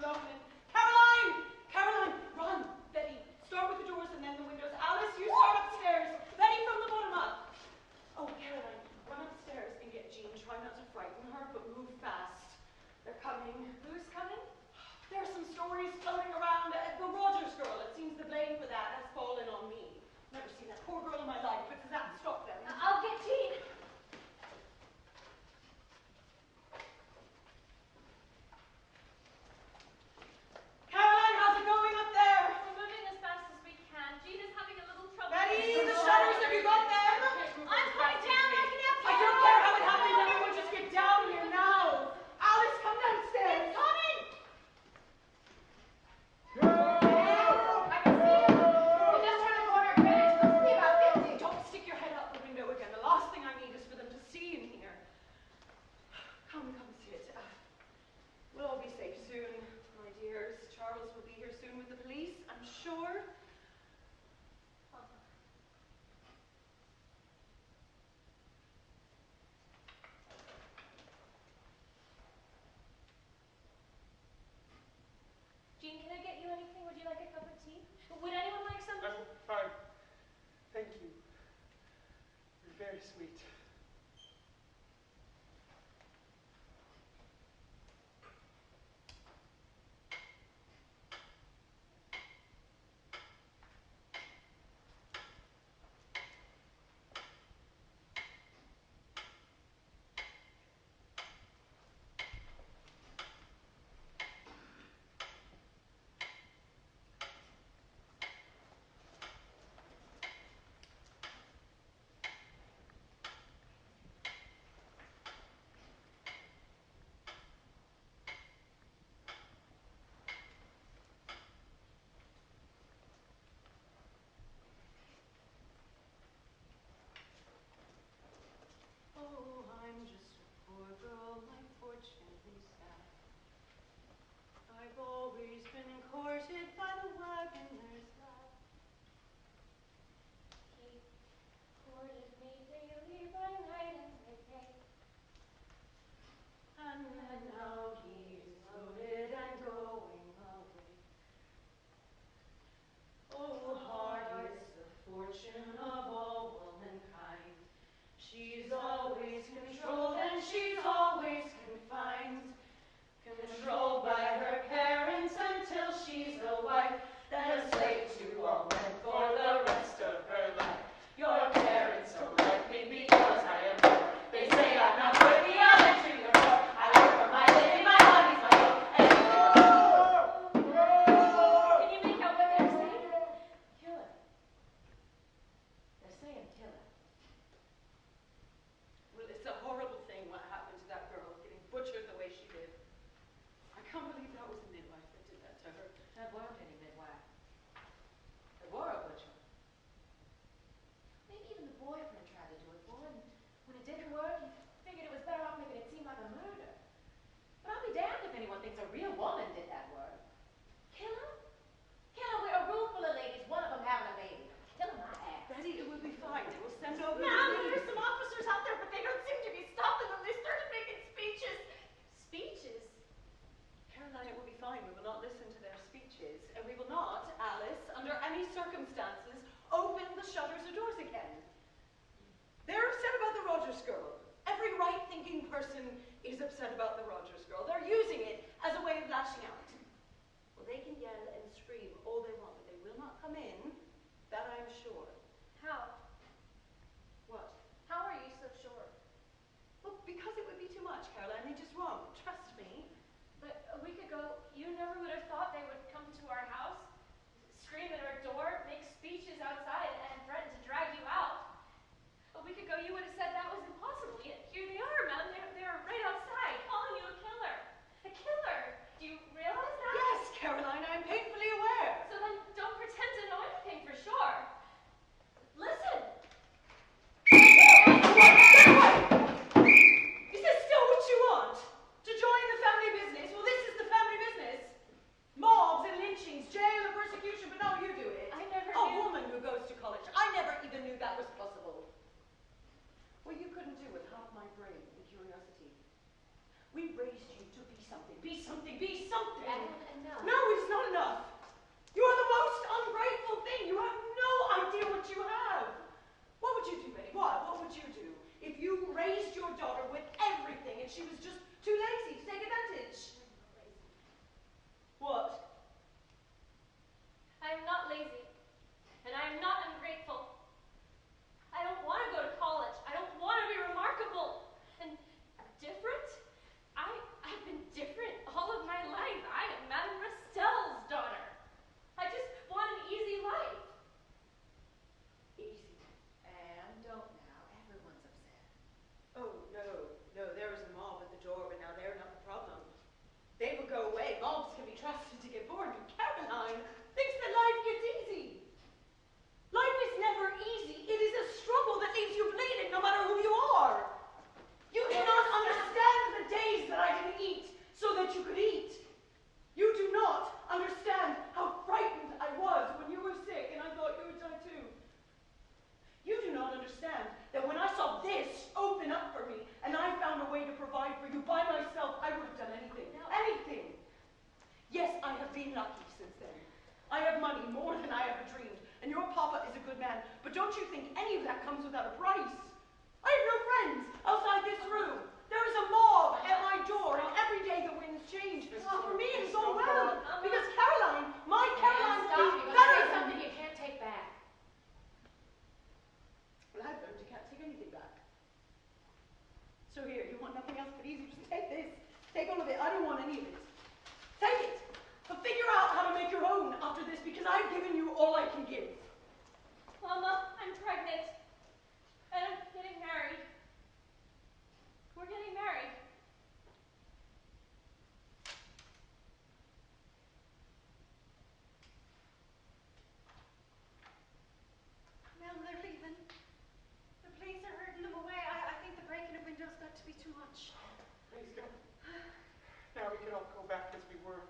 opening. Caroline! Caroline, run! Betty, start with the doors and then the windows. Alice, you start upstairs. Betty, from the bottom up. Oh, Caroline, run upstairs and get Jean. Try not to frighten her, but move fast. They're coming. Who's coming? There are some stories floating around. The Rogers girl, it seems the blame for that has fallen on me. Never seen that poor girl in my life, but does that stop them? I'll get Jean. Caroline, how's it going up there? We're moving as fast as we can. Jean is having a little trouble. Betty, the shutters, have you got them? I'm coming down. I can help you. I don't care how it happens, everyone just get down here now. Alice, come downstairs. It's coming. I can see him. You just turn a corner of Greenwich. Must be about 50. Don't stick your head out the window again. The last thing I need is for them to see in here. Come sit. We'll all be safe soon, my dears. Charles will be here soon with the police, I'm sure. Jean, can I get you anything? Would you like a cup of tea? Would anyone like something? Fine. Thank you. You're very sweet. Oh, I'm just a poor girl, my fortune is sad. I've always been courted by the wagoner's lad. He courted me daily by night and by day. And now he's loaded and going away. Oh, hard is the fortune of all womankind. She's always controlled and she's always confined. Controlled by her parents until she's a wife, then a slave to all men for the rest of her life. Your parents don't like me because I am poor. They say I'm not worthy, I'll enter your door. I work for my living, my hobby's my own. Can you make out what they're saying? Kill her. They're saying kill her. Well, it's a horrible thing what happened to that girl, getting butchered the way she did. I can't believe that was a midwife that did that to her. That weren't any midwife. There were a butcher. Maybe even the boyfriend tried to do it for her, and when it didn't work, he figured it was better off making it seem like a murder. But I'll be damned if anyone thinks a real woman did that work. Kill her? Kill her with a room full of ladies, one of them having a baby. Kill her my ass. Betty, it will be fine. They will send over Now, the there's some officers out there, but they don't seem to be stopping them. They started making speeches. Speeches? Caroline, it will be fine. We will not listen to their speeches. And we will not, Alice, under any circumstances, open the shutters or doors again. They're upset about the Rogers girl. Every right-thinking person is upset about the Rogers girl. They're using it as a way of lashing out. Well, they can yell and scream all they want, but they will not come in. That I am sure. How? What? How are you so sure? Well, because it would be too much, Caroline. They just won't. Trust me. But a week ago, you never would have thought they would come to our house, scream at our door, make speeches outside, and threaten to drag you out. A week ago, you would have said that was impossible. Yet here they are, man. They're right outside, calling you a killer. A killer. Do you realize that? Yes, Caroline, I'm painfully aware. So then don't pretend to know anything for sure. Listen. Is this still what you want? To join the family business? Well, this is the family business. Mobs and lynchings, jail and persecution, but no, you do it. I never A knew. woman who goes to college. I never even knew that was possible. Well, you couldn't do with half my brain and curiosity. We raised you to be something, be something, be something. And I have been lucky since then. I have money, more than I ever dreamed, and your papa is a good man, but don't you think any of that comes without a price? I have no friends outside this room. There is a mob at my door, and every day the winds change. Well, for me it's all well, because Caroline, my Caroline Stop, will you're be gonna better say than something me. you can't take back. Well, I've learned you can't take anything back. So here, you want nothing else but easy, just take this. Take all of it. I don't want any of it. Take it. But figure out how to make your own after this, because I've given you all I can give. Mama, I'm pregnant. And I'm getting married. We're getting married. Mel, they're leaving. The police are herding them away. I think the breaking of windows got to be too much. Praise God. Now we can all go back as we were.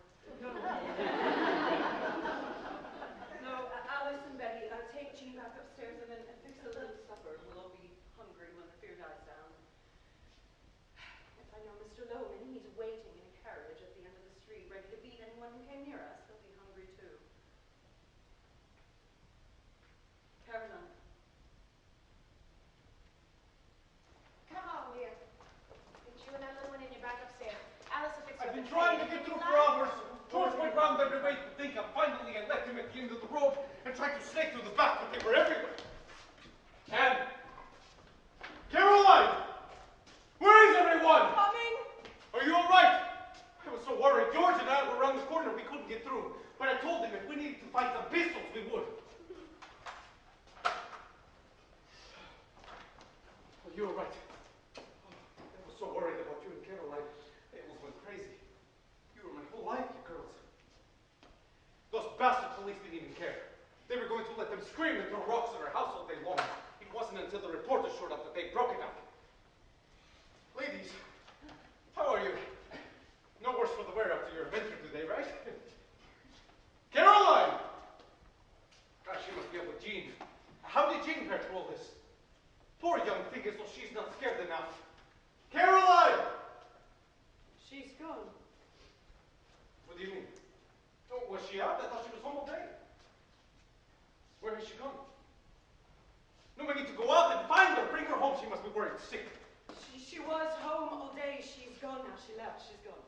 No, Alice and Betty, take Jean back upstairs and then fix a little supper. We'll all be hungry when the fear dies down. If I know Mr. Loman, he's waiting in a carriage at the end of the street, ready to beat anyone who came near us. He'll be hungry too. Caroline. Come on, dear. Get you and that little one in your back upstairs. Alice will fix you I've up been a trying to plate. get through for hours. George went round every way to think, and finally I left him at the end of the road and tried to snake through the back, but they were everywhere. And Caroline! Where is everyone? Coming! Are you all right? I was so worried. George and I were around the corner. We couldn't get through. But I told them if we needed to find some pistols, we would. Are you all right? I was so worried about you and Caroline. It was went crazy. You were my whole life, you girls. Those bastard police didn't even care. They were going to let them scream and throw rocks at our house all day long. It wasn't until the reporters showed up that they broke it up. Ladies, how are you? No worse for the wear after your adventure today, right? Caroline! Gosh, she must be up with Jean. How did Jean fare through all this? Poor young thing, as though she's not scared enough. Caroline! She's gone. What do you mean? Oh, was she out? I thought she was home all day. Where has she gone? No, we need to go out and find her. Bring her home. She must be worried sick. She was home all day. She's gone now. She left. She's gone.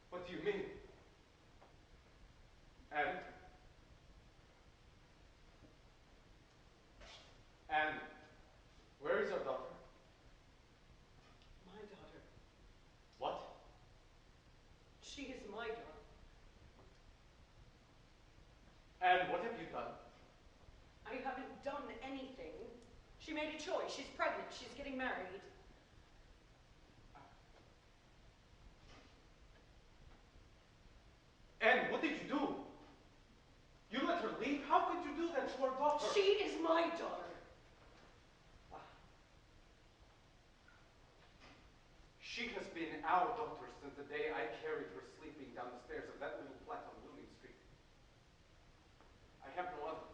What do you mean? And? And where is our daughter? My daughter. What? She is my daughter. And what have you done? I haven't done anything. She made a choice. She's pregnant. She's getting married. And what did you do? You let her leave? How could you do that to our daughter? She is my daughter. She has been our daughter since the day I carried her sleeping down the stairs of that little flat on William Street. I have no other.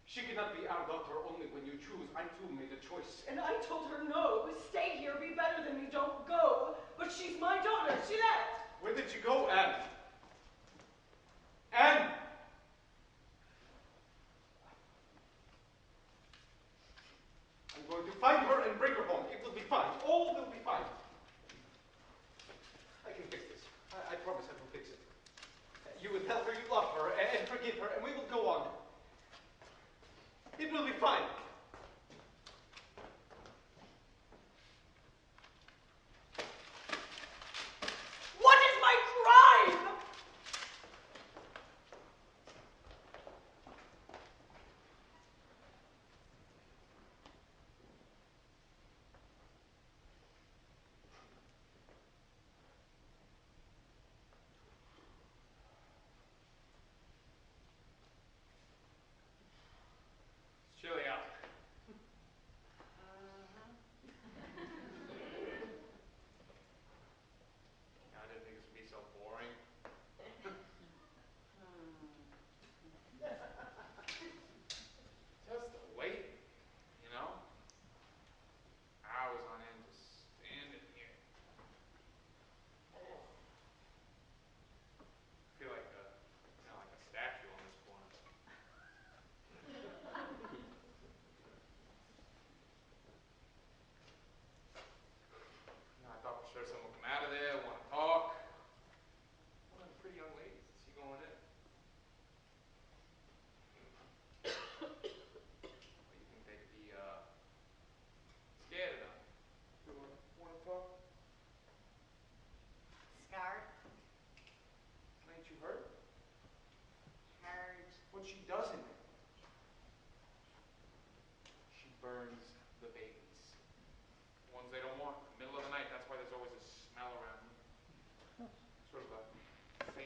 She cannot be our daughter only when you choose. I too made a choice. And I told her no. Stay here. Be better than me. Don't go. But she's my daughter. She left. Where did she go, Anne? Anne! I'm going to find her and bring her home. It will be fine. All will be fine. I can fix this. I promise I will fix it. You will tell her you love her and forgive her, and we will go on. It will be fine. What is my crime? It's chilly out.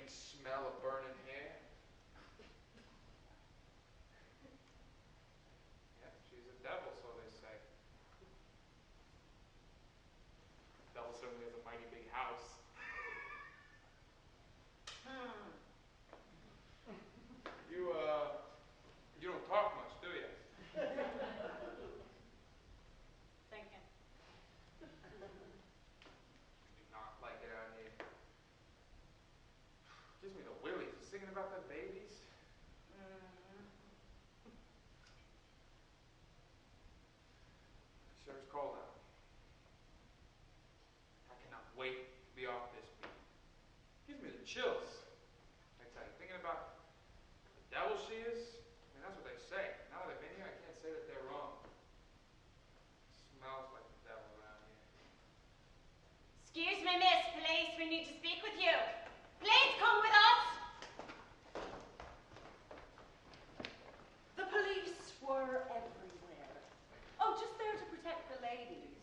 faint smell of burning hair. Yeah, she's a devil, so they say. The devil certainly has a mighty big house. You don't talk much, do you? Thinking. Do not like it out here. Gives me the willies. Just thinking about the babies. Sure is cold out. I cannot wait to be off this beat. Gives me the chills. I tell you, thinking about the devil she is, I mean, that's what they say. Now that I've been here, I can't say that they're wrong. Smells like the devil around here. Excuse me, miss. Police, we need to speak with you. Please come with us. The police were everywhere. Oh, just there to protect the ladies.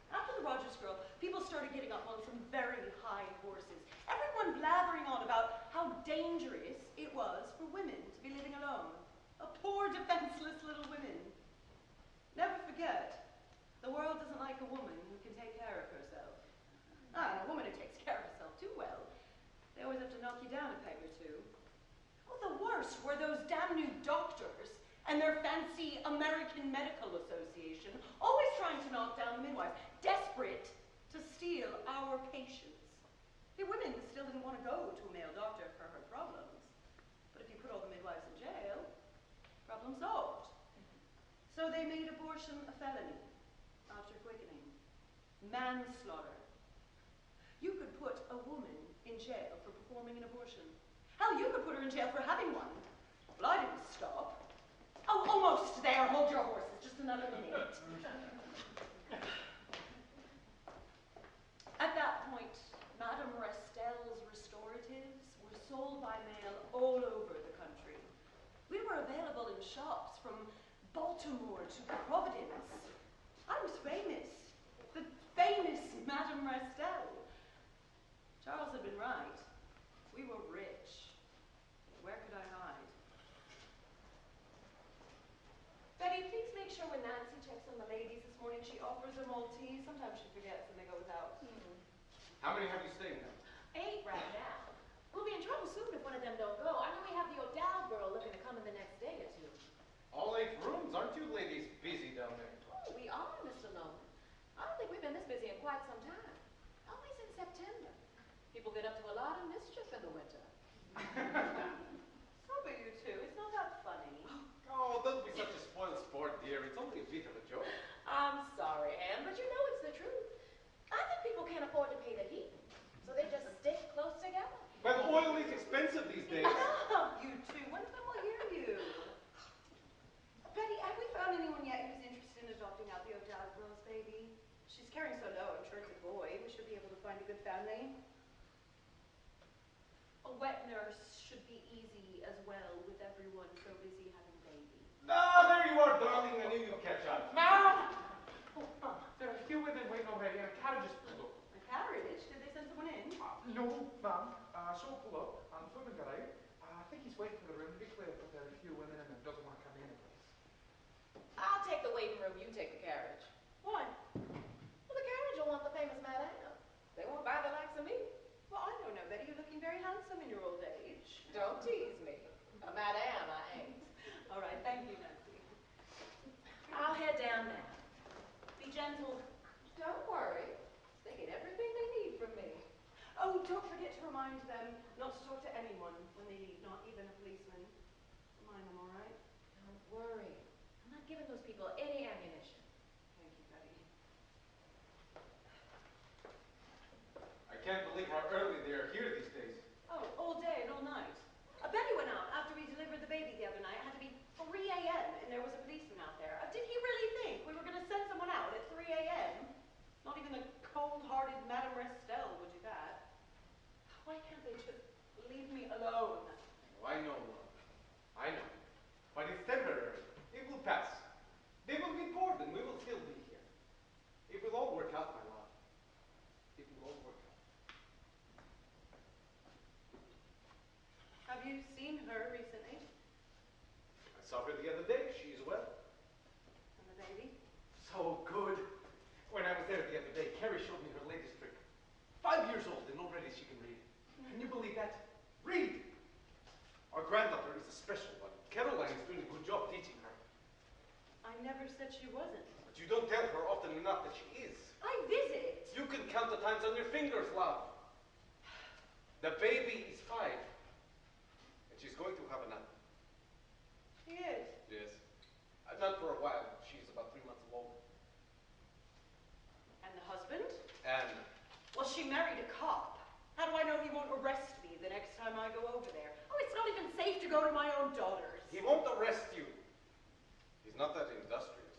After the Rogers girl, people started getting up on some very high horses. Everyone blathering on about how dangerous it was for women to be living alone. Poor, defenseless little women. Never forget, the world doesn't like a woman who can take care of herself. And a woman who takes care of herself too well, they always have to knock you down a peg or two. Oh, the worst were those damn new doctors and their fancy American Medical Association, always trying to knock down the midwives, desperate to steal our patients. The women still didn't want to go to a male doctor for her problems. But if you put all the midwives in jail, problem solved. So they made abortion a felony after quickening. Manslaughter. You could put a woman in jail for performing an abortion. Hell, you could put her in jail for having one. Well, I didn't stop. Oh, almost there. Hold your horses. Just another minute. At that point, Madame Restel's restoratives were sold by mail all over the country. We were available in shops from Baltimore to Providence. I was famous. The famous Madame Restel. Charles had been right. We were rich. Where could I hide? Betty, please make sure when Nancy checks on the ladies this morning, she offers them all tea. Sometimes she forgets and they go without. How many have you staying now? 8 right now. We'll be in trouble soon if one of them don't go. I know we have the O'Dowd girl looking to come in the next day or two. All 8 rooms? Aren't you ladies busy down there? Oh, we are, Mr. Nolan. I don't think we've been this busy in quite some time. Only since September. People get up to a lot of mischief in the winter. Sober you two. It's not that funny. Oh, don't be such a spoiled sport, dear. It's only a bit of a joke. I'm sorry, Anne, but you know it's the truth. I think people can't afford to pay the heat, so they just stick close together. Well, oil is expensive these days. You two. One of them will hear you. Betty, have we found anyone yet who's interested in adopting out the O'Dowd girl's baby? She's carrying so low, I'm sure it's a boy. We should be able to find a good family. A wet nurse should be easy as well, with everyone so busy having babies. Ah, there you are, darling. I knew you'd catch up. Ma'am! Oh, there are a few women waiting already, and a carriage is pulled up. A carriage? Did they send someone in? No, ma'am. So pull up, and the footman got out. I think he's waiting for the room to be cleared, but there are a few women in and doesn't want to come in at this. I'll take the waiting room, you take the carriage. Why? Well, the carriage will want the famous Madame. They won't buy the likes of me. Well, I don't know, Betty. You're looking very handsome in your old age. Don't tease me. A Madame, I ain't. All right, thank you, Nancy. I'll head down now. Be gentle. Don't worry. They get everything they need from me. Oh, don't forget to remind them not to talk to anyone when they leave, not even a policeman. Remind them, all right? Don't worry. I'm not giving those people any ammunition. Thank you, Betty. I can't believe how early they are here these days. Oh, all day and all night. Betty went out after we delivered the baby the other night. It had to be 3 a.m. and there was a policeman out there. Did he really think we were going to send someone out at 3 a.m.? Not even the cold-hearted Madame Restel would do that. Why can't they just leave me alone? Oh, I know, love. I know. But it's temporary. It will pass. They will be bored you seen her recently? I saw her the other day. She's well. And the baby? So good. When I was there the other day, Carrie showed me her latest trick. 5 years old and already she can read. Can you believe that? Read! Our granddaughter is a special one. Caroline is doing a good job teaching her. I never said she wasn't. But you don't tell her often enough that she is. I visit. You can count the times on your fingers, love. The baby is 5. And she's going to have another. She is. Yes. Not for a while. She's about 3 months along. And the husband? And Well, she married a cop. How do I know he won't arrest me the next time I go over there? Oh, it's not even safe to go to my own daughter's. he won't arrest you. He's not that industrious.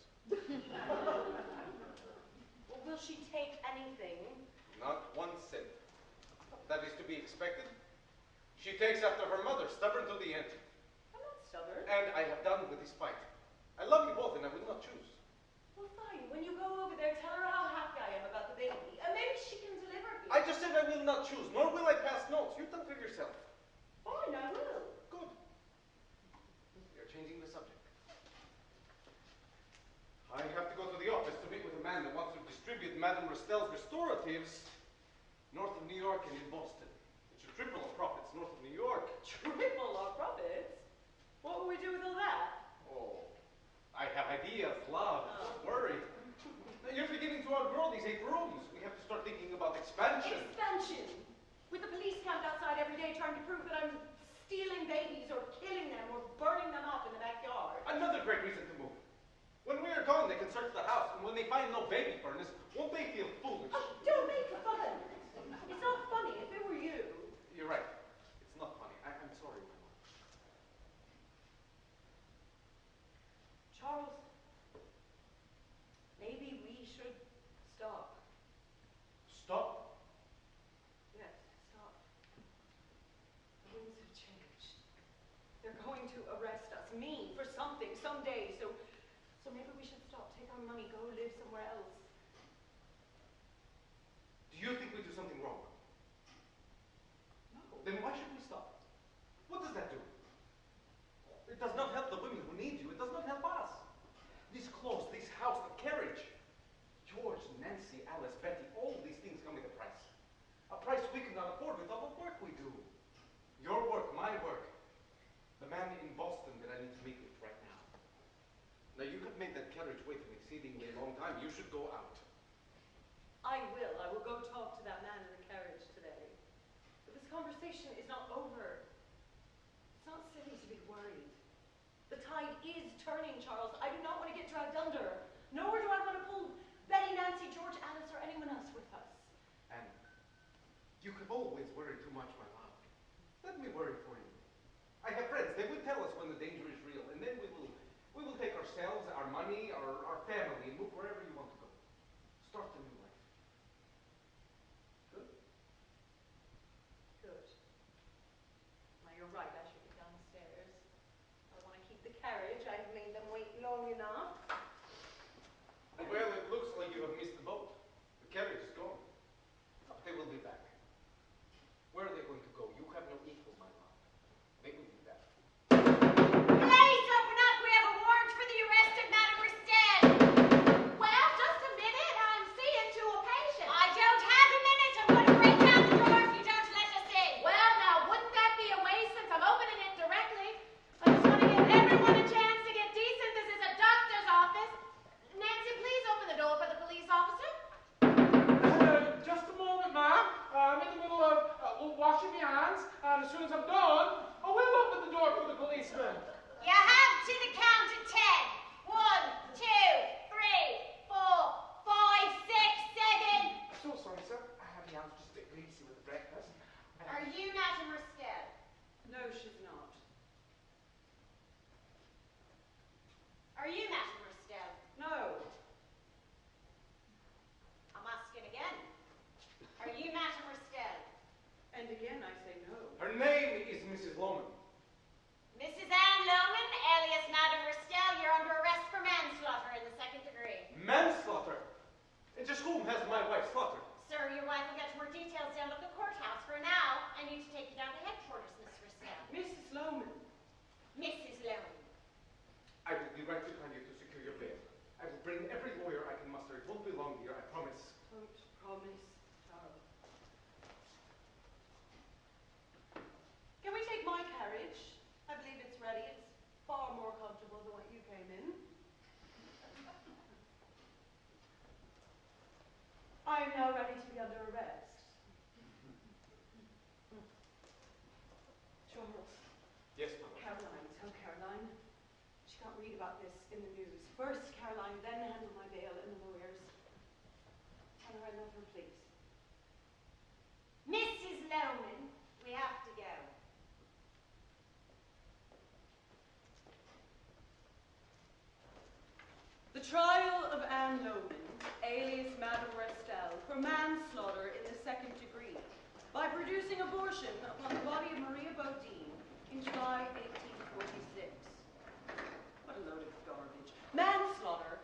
Well, will she take anything? Not 1 cent. That is to be expected. She takes after her mother, stubborn to the end. I'm not stubborn. And I have done with this fight. I love you both and I will not choose. Well, fine. When you go over there, tell her how happy I am about the baby. And maybe she can deliver it. I just said I will not choose, nor will I pass notes. You think for yourself. Fine, I will. Good. You're changing the subject. I have to go to the office to meet with a man that wants to distribute Madame Rastell's restoratives north of New York and in Boston. It should triple our profits north of New York. Triple our profits? What will we do with all that? Oh, I have ideas, love. Don't worry. Now, you're beginning to outgrow these 8 rooms. We have to start thinking about expansion. Expansion. With the police camped outside every day trying to prove that I'm stealing babies or killing them or burning them up in the backyard. Another great reason to move. When we are gone, they can search the house, and when they find no baby furnace, won't they feel foolish? Oh, don't make fun. It's not funny. If it were you. You're right. It's not funny. I'm sorry, my love. Charles, maybe we should stop. Stop. Yes, stop. The winds have changed. They're going to arrest us, me, for something, someday. So maybe we should stop, take our money, go live somewhere else. Do you think we do something wrong? No. Then why should we stop? What does that do? It does not help the women who need you. It does not help us. These clothes, this house, the carriage. George, Nancy, Alice, Betty, all these things come with a price. A price we cannot afford with all the work we do. Your work, my work. The man in Boston that I need to meet with right now. Now, you have made that carriage wait an exceedingly long time. You should go out. I will. I will go talk to that man in the carriage today. But this conversation is not over. It's not silly to be worried. The tide is turning, Charles. I do not want to get dragged under. Nor do I want to pull Betty, Nancy, George, Alice, or anyone else with us. And you have always worried too much, my love. Let me worry for you. I have friends. They will tell us when the danger is real, and then we will take ourselves, our money, our family, and move wherever you want to go. Start a new life. Good? Good. Now, you're right. I should be downstairs. I want to keep the carriage. I've made them wait long enough. Well, it looks like you have missed the boat. The carriage is gone. They will be back. Where are they going to go? You have no equal, my love. They will be back. Police, open up! We have a warrant for the arrest of Madame Ristel! Well, just a minute. I'm seeing to a patient. I don't have a minute! I'm going to break down the door if you don't let us in! Well, now, wouldn't that be a waste since I'm opening it directly? I just want to give everyone a chance to get decent. This is a doctor's office. Nancy, please open the door for the police officer. Just a moment, ma'am. I'm in the middle of washing my hands, and as soon as I'm done, I will open the door for the policeman. You have to the count of 10. 1, 2, 3, 4, 5, 6, 7. So sorry, sir. I have my hands just a bit greasy with the breakfast. Are you Madame Ristel? No, she's not. Are you Madame Ristel? No. I'm asking again. Are you Madame Ristel? And again, I say no. Her name is Mrs. Loman. Mrs. Anne Loman, alias Madame Ristel, you're under arrest for manslaughter in the 2nd degree. Manslaughter? And just whom has my wife slaughtered? Sir, your wife will get more details down at the courthouse. For now, I need to take you down to headquarters, Miss Ristel. Mrs. I am now ready to be under arrest. Charles. Yes, Mother. Caroline, tell Caroline. She can't read about this in the news. First, Caroline, then handle my bail and the lawyers. Tell her I love her, please. Mrs. Loman, we have to go. The trial of Anne Loman, alias Madame Restel, for manslaughter in the second degree by producing abortion upon the body of Maria Bodine in July 1846. What a load of garbage. Manslaughter?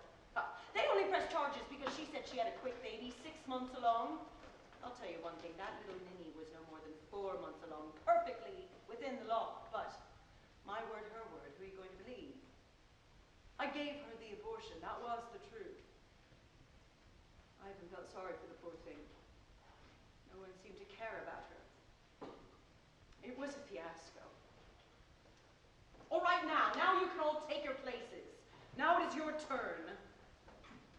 They only pressed charges because she said she had a quick baby 6 months along. I'll tell you one thing, that little ninny was no more than 4 months along, perfectly within the law. But my word, her word, who are you going to believe? I gave her the abortion, that was the truth. I even felt sorry for the poor thing. No one seemed to care about her. It was a fiasco. All right, now you can all take your places. Now it is your turn.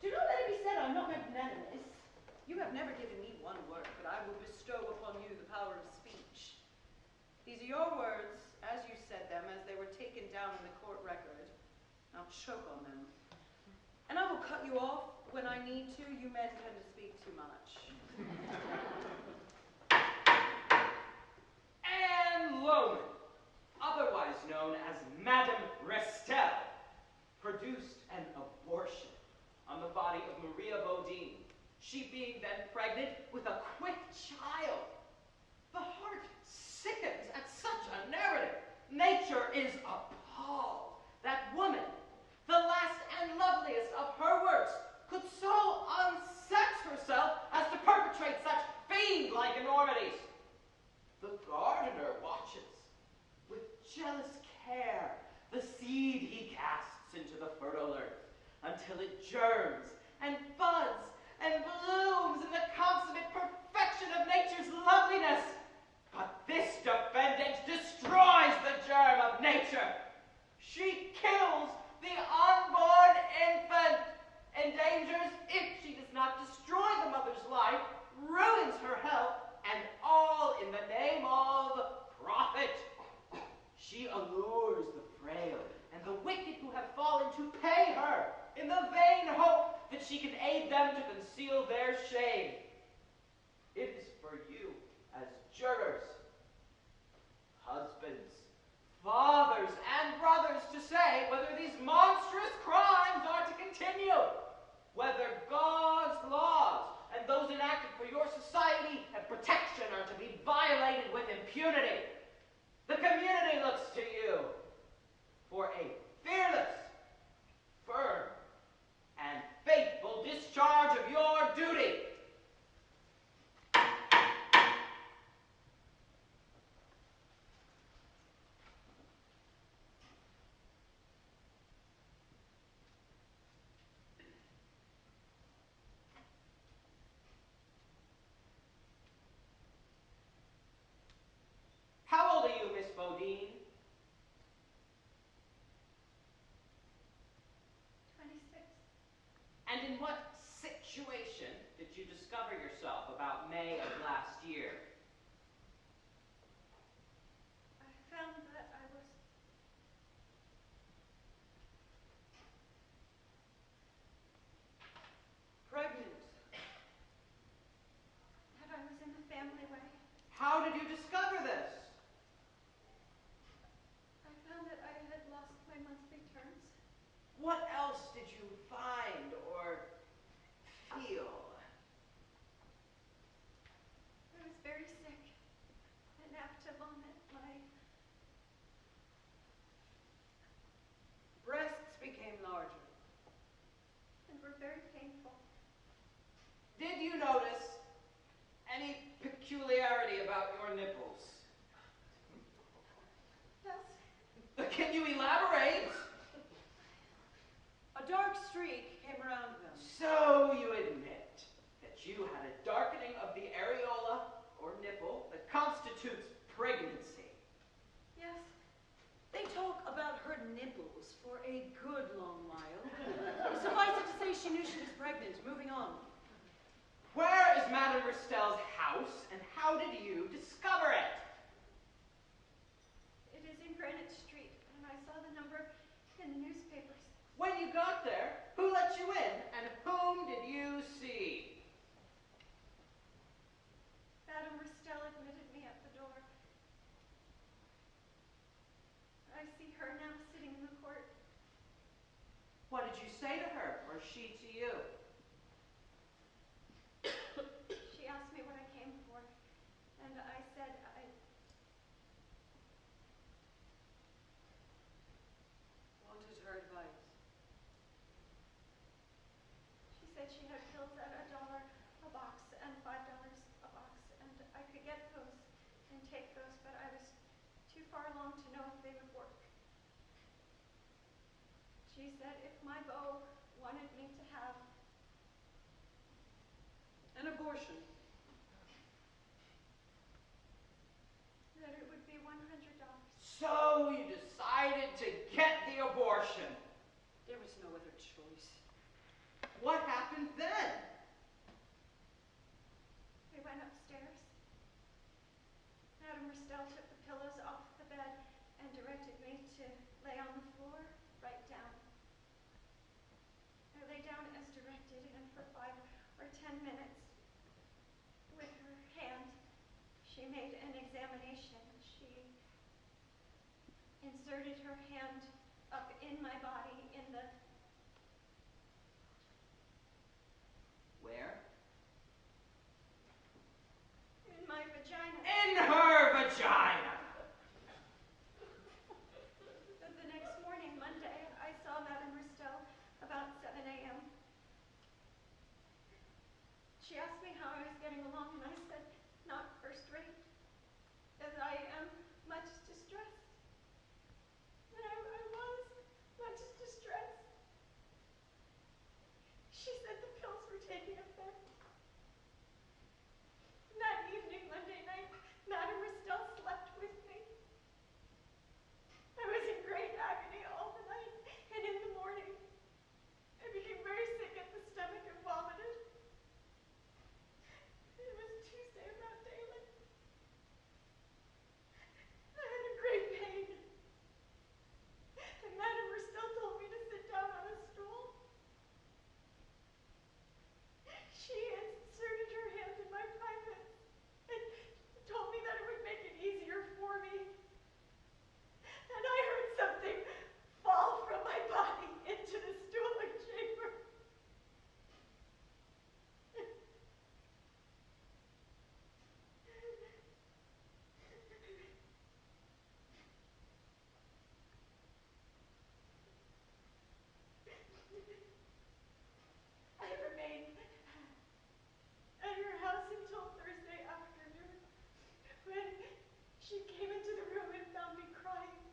Do not let it be said I'm not magnanimous. You have never given me one word, but I will bestow upon you the power of speech. These are your words, as you said them, as they were taken down in the court record. Now choke on them. And I will cut you off when I need to. You men tend to speak too much. Anne Loman, otherwise known as Madame Restel, produced an abortion on the body of Maria Bodine, she being then pregnant with a quick child. The heart sickens at such a narrative. Nature is appalled. That woman, the last and loveliest of her works, could so unsex herself as to perpetrate such fiend-like enormities. The gardener watches with jealous care the seed he casts into the fertile earth until it germs and buds and blooms in the consummate perfection of nature's loveliness. But this defendant destroys the germ of nature. She kills the unborn infant, endangers, if she does not destroy the mother's life, ruins her health, and all in the name of profit. She allures the frail and the wicked who have fallen to pay her in the vain hope that she can aid them to conceal their shame. It is for you, as jurors, husbands, fathers, and brothers, to say whether these monstrous crimes are to continue, whether God's laws and those enacted for your society and protection are to be violated with impunity. The community looks to you for a fearless, firm, and faithful discharge of your duty. How old are you, Miss Bodine? 26. And in what situation did you discover yourself about May of last year? I found that I was pregnant. That I was in the family way. How did you discover this? I found that I had lost my monthly terms. What else did you find or feel? I was very sick and apt to vomit. My breasts became larger and were very painful. Did you notice any peculiarity about your nipples? Yes. Can you elaborate? A dark streak came around them. So you admit that you had a darkening of the areola or nipple that constitutes pregnancy. Yes. They talk about her nipples for a good long while. Suffice it to say she knew she was pregnant. Moving on. Where is Madame Ristel's house, and how did you discover it? It is in Granite Street, and I saw the number in the newspapers. When you got there, who let you in, and whom did you see? Madame Ristel admitted me at the door. I see her now sitting in the court. What did you say to her, or she to you? She asked me what I came for, and I said I wanted her advice. She said she had pills at $1 a box and $5 a box, and I could get those and take those, but I was too far along to know if they would work. She said if my beau wanted me to have An abortion. that it would be $100. So you decided to get the abortion. There was no other choice. What happened then? We went upstairs. Madame Ristel took the pillows off the bed and directed me to lay on the floor, right down. I lay down as directed, and for 5 or 10 minutes, with her hand, she made an examination. She inserted her hand up in my body in the Where? in my vagina. In her vagina! The next morning, Monday, I saw Madame Ristel about 7 a.m. She asked me how I was getting along, and I said, not first rate, as I am much distressed. And I was much distressed. She said the pills were taking effect. That evening, Monday night, Madame Ristel slept with me. I was in great agony all the night, and in the morning, I became very sick at the stomach and vomited. It was Tuesday about daylight. I had a great pain, and Madame Ristel told me to sit down on a stool. She inserted her hand in my private and told me that it would make it easier for me. And I heard something fall from my body into the stooling chamber. I remained at her house until Thursday afternoon, when she came into the room and found me crying.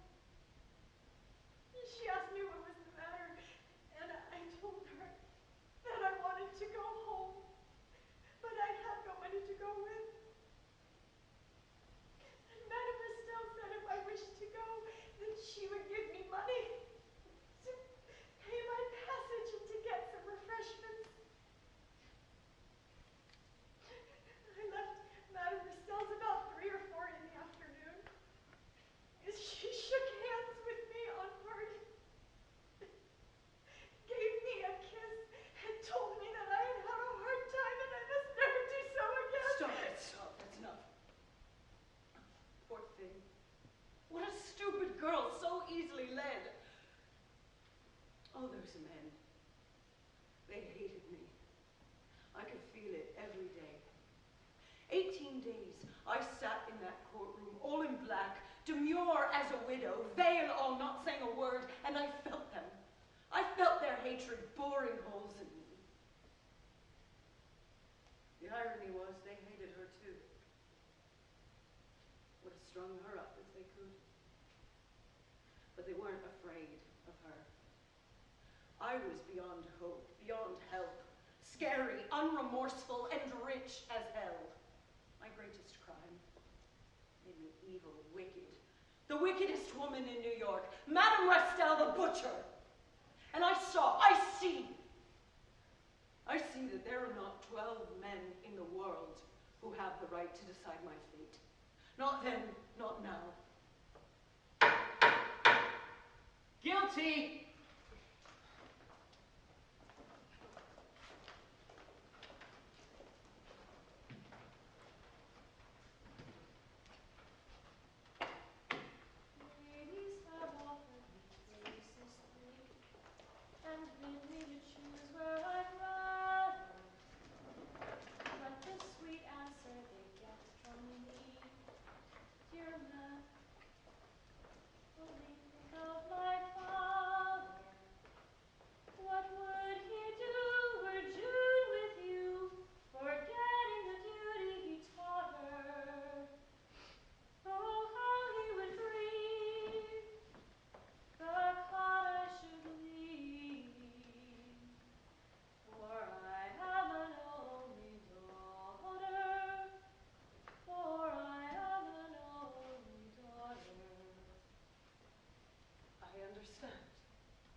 She asked me what was the matter, and I told her that I wanted to go home, but I had nobody to go with. And Madame Ristel said if I wished to go, then she would give me money to pay my passage and to get some refreshments. I left Madame Ristel's about 3 or 4 in the afternoon. She shook hands with me on parting, gave me a kiss, and told me that I had had a hard time and I must never do so again. Stop it, stop. That's enough. Poor thing. What a stupid girl, so easily led. Oh, those men. They hated me. I could feel it every day. 18 days I sat in that courtroom, all in black, demure as a widow, veil all, not saying a word, and I felt them. I felt their hatred boring holes in me. The irony was they hated her too. Would have strung her up if they could. But they weren't afraid of her. I was beyond hope, beyond help, scary, unremorseful, and rich as hell. My greatest crime made me evil, wicked. The wickedest woman in New York, Madame Ristel the butcher. And I I see that there are not 12 men in the world who have the right to decide my fate. Not then, not now. Guilty! Ladies have offered me places three, and bid me to choose where I'd rather. But the sweet answer they get from me, dear man, only think of my father. What would he do were June with you, forgetting the duty he taught her? Oh, how he would grieve, the cottage should leave, for I am an only daughter, for I am an only daughter. I understand.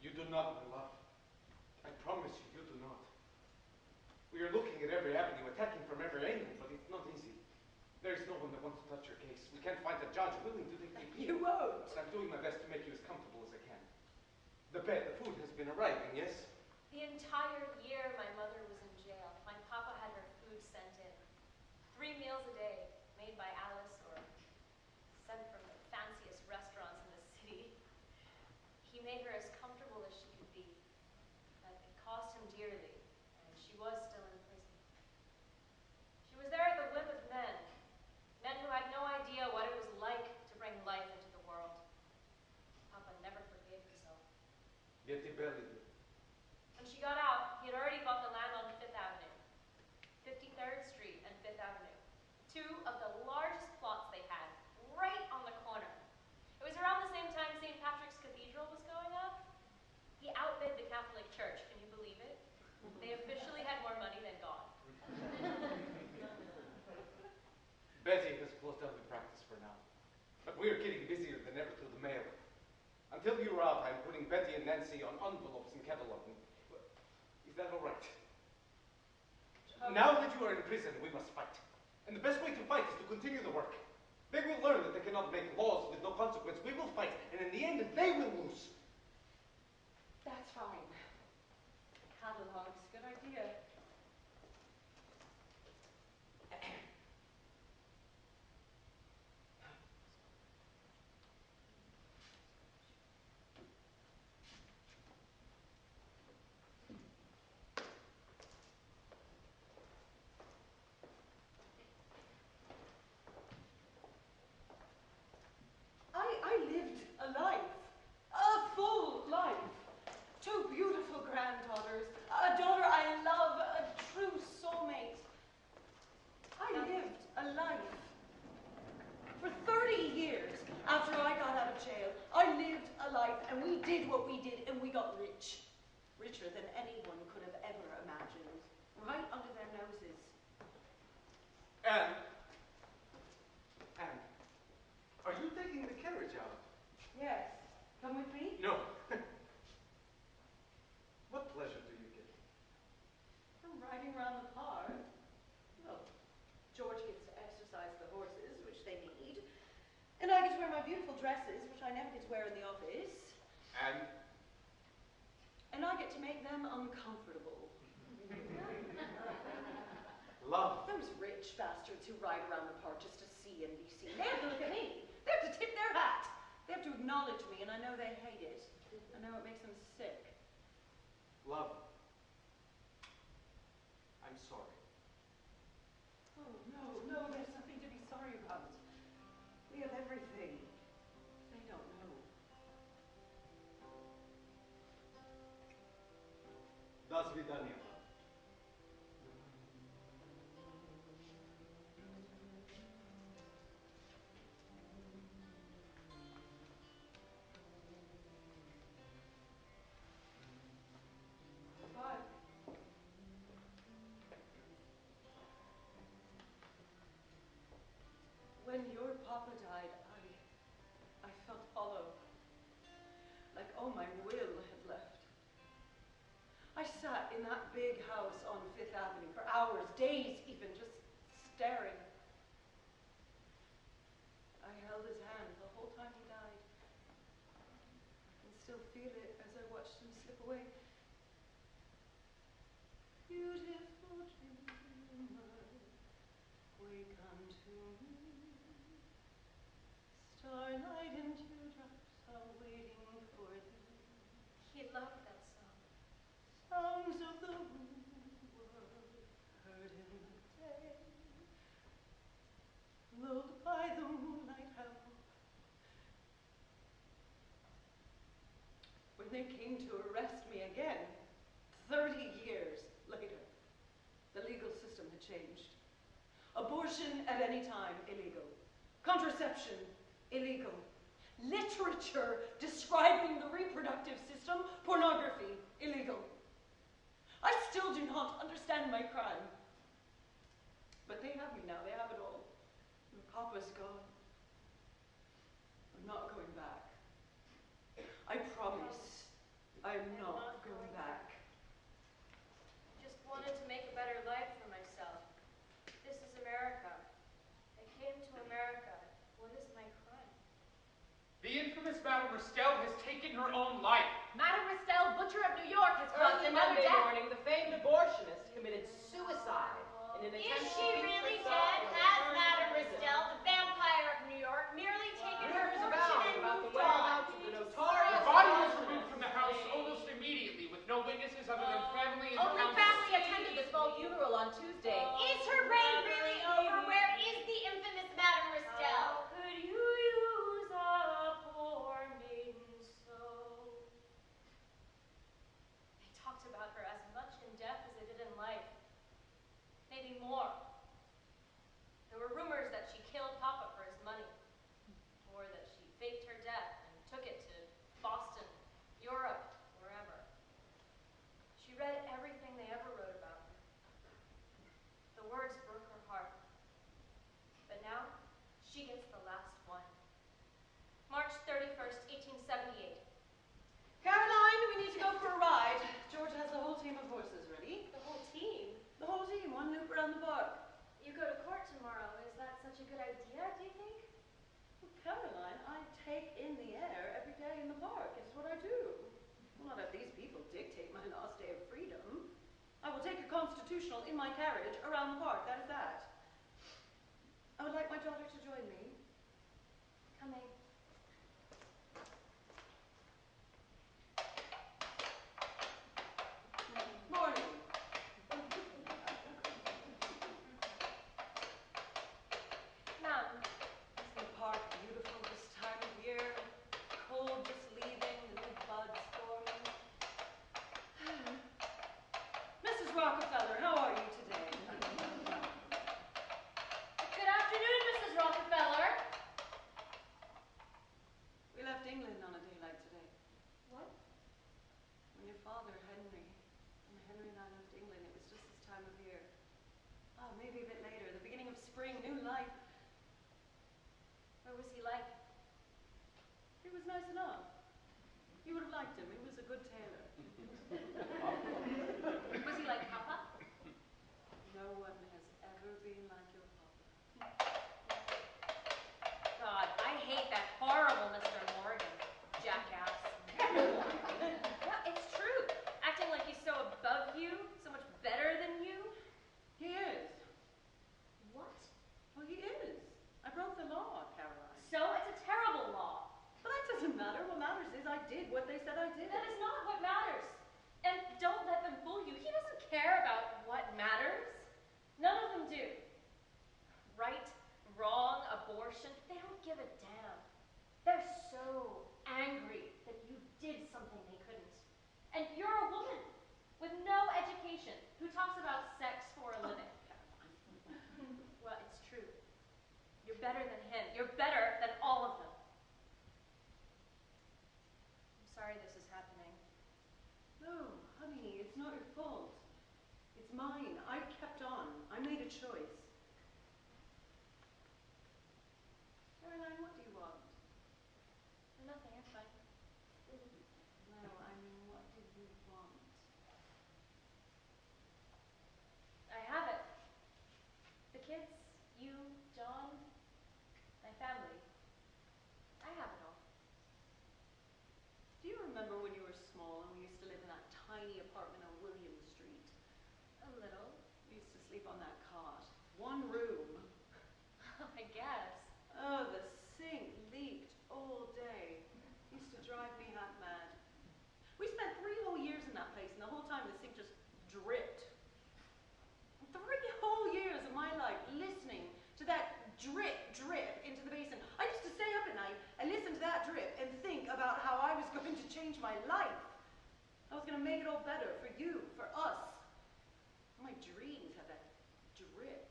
You do not, my love. I promise you, you do not. We are looking at every avenue, attacking from every angle, but it's not easy. There is no one that wants to touch your case. We can't find a judge willing to take the appeal. You won't. But I'm doing my best to make you as comfortable as I can. The bed, the food has been arriving, yes? The entire year my mother was in jail, my papa had her food sent in. 3 meals a day, made by Alice or sent from the fanciest restaurants in the city. He made her as comfortable as she could be, but it cost him dearly, and she was still in prison. She was there at the whim of men who had no idea what it was like to bring life into the world. Papa never forgave himself. Yet he barely did. When she got out, he had already bought the land on 5th Avenue, 53rd Street and 5th Avenue, 2 of the largest plots they had, right on the corner. It was around the same time St. Patrick's Cathedral was going up. He outbid the Catholic Church, can you believe it? They officially had more money than God. Betty has closed down the practice for now. But we are getting busier than ever through the mail. Until you are out, I'm putting Betty and Nancy on envelopes and cataloging. Is that all right? Now that you are in prison, we must fight. And the best way to fight is to continue the work. They will learn that they cannot make laws with no consequence. We will fight, and in the end, they will lose. That's fine. Catalogs, good idea. I lived a life, a full life. 2 beautiful granddaughters, a daughter I love, a true soulmate. I lived a life. For 30 years after I got out of jail, I lived a life, and we did what we did, and we got rich. Richer than anyone could have ever imagined, right under their noses. Anne, are you taking the carriage out? Yes, come with me? No. What pleasure do you get? From riding around the park. Well, George gets to exercise the horses, which they need. And I get to wear my beautiful dresses, which I never get to wear in the office. And I get to make them uncomfortable. Love. Those rich bastards who ride around the park just to see and be seen. They have to look at me. They have to tip their hat. They have to acknowledge me, and I know they hate it. I know it makes them sick. Love. I'm sorry. Oh, no, there's nothing to be sorry about. We have everything. They don't know. До свидания. Goodbye. When your papa died, I felt hollow. Like all my will had left. I sat in that big house on Fifth Avenue for hours, days even, just staring. I held his hand the whole time he died. I can still feel it as I watched him slip away. Beautiful dreamer, wake unto me. Starlight and dewdrops are waiting for thee. He loved that song. Sounds of the world heard in the day, lulled by the moonlight have hope. When they came to arrest me again, 30 years later, the legal system had changed. Abortion at any time, illegal. Contraception, illegal. Literature describing the reproductive system, pornography, illegal. I still do not understand my crime. But they have me now, they have it all. And Papa's gone. I'm not going back. I promise I'm not going back. Just wanted to make a better life for myself. This is America. I came to America. What is my crime? The infamous Madame Restell has taken her own life. Madame Restell, butcher of New York, has caused Early another Monday death. morning, the famed abortionist committed suicide in an Is attempt she to keep really herself dead? from Has return to Madame prison. Restell, the vampire of New York, merely taken her Rumors fortune abound and about the moved on? whereabouts of the notorious The body was abortionist. removed from the house almost immediately, with no witnesses other than family and Only counsel. family attended the small funeral on Tuesday. Is her reign really over? Where is the infamous Madame Restell? Could you use a poor maiden so? They talked about her as much in death as they did in life. Maybe more. There were rumors that she killed Papa for his money, or that she faked her death and took it to Boston, Europe, wherever. She read everything they ever wrote about her. The words broke her heart. But now, she gets the last one. March 31st, 1878. Caroline, we need to go for a ride. George has the whole team of horses ready. The whole team. The whole team, one loop around the park. You go to court tomorrow. Is that such a good idea, do you think? Well, Caroline, I take in the air every day in the park. It's what I do. Will not have these people dictate my last day of freedom. I will take a constitutional in my carriage around the park. That is that. I would like my daughter to join me. Coming. Morning. Mom, Is the park beautiful this time of year? Cold just leaving, the new buds forming. Mrs. Rockefeller, how are you today? good afternoon, Mrs. Rockefeller. We left England on a day like today. What? When your father, Henry, and Henry and I left England, it was just this time of year. Oh, maybe a bit later, the beginning of spring, new life. What was he like? He was nice enough. You would have liked him. He was a good tailor. Was he like Papa? No one has ever been like your papa. God, I hate that horrible Mr. Morgan. Jackass. Yeah, it's true. Acting like he's so above you, so much better than you. He is. What? Well, he is. I broke the law, Caroline. So it's a terrible law. But that doesn't matter. What matters is I did what they said I did. That is not what matters. And don't let them fool you. He doesn't care about what matters. None of them do. Right, wrong, abortion, they don't give a damn. They're so angry that you did something they couldn't. And you're a woman with no education who talks about sex for a living. Well, it's true. You're better than him. You're better than all of them. I'm sorry this is happening. No, honey, it's not your fault. It's mine. I kept on. I made a choice. Caroline, what do you want? Nothing, I'm fine. No, I mean, what do you want? sleep on that cot. One room. I guess. Oh, the sink leaked all day. Used to drive me half mad. We spent 3 whole years in that place, and the whole time the sink just dripped. 3 whole years of my life listening to that drip into the basin. I used to stay up at night and listen to that drip and think about how I was going to change my life. I was going to make it all better for you, for us. My dreams had that drip.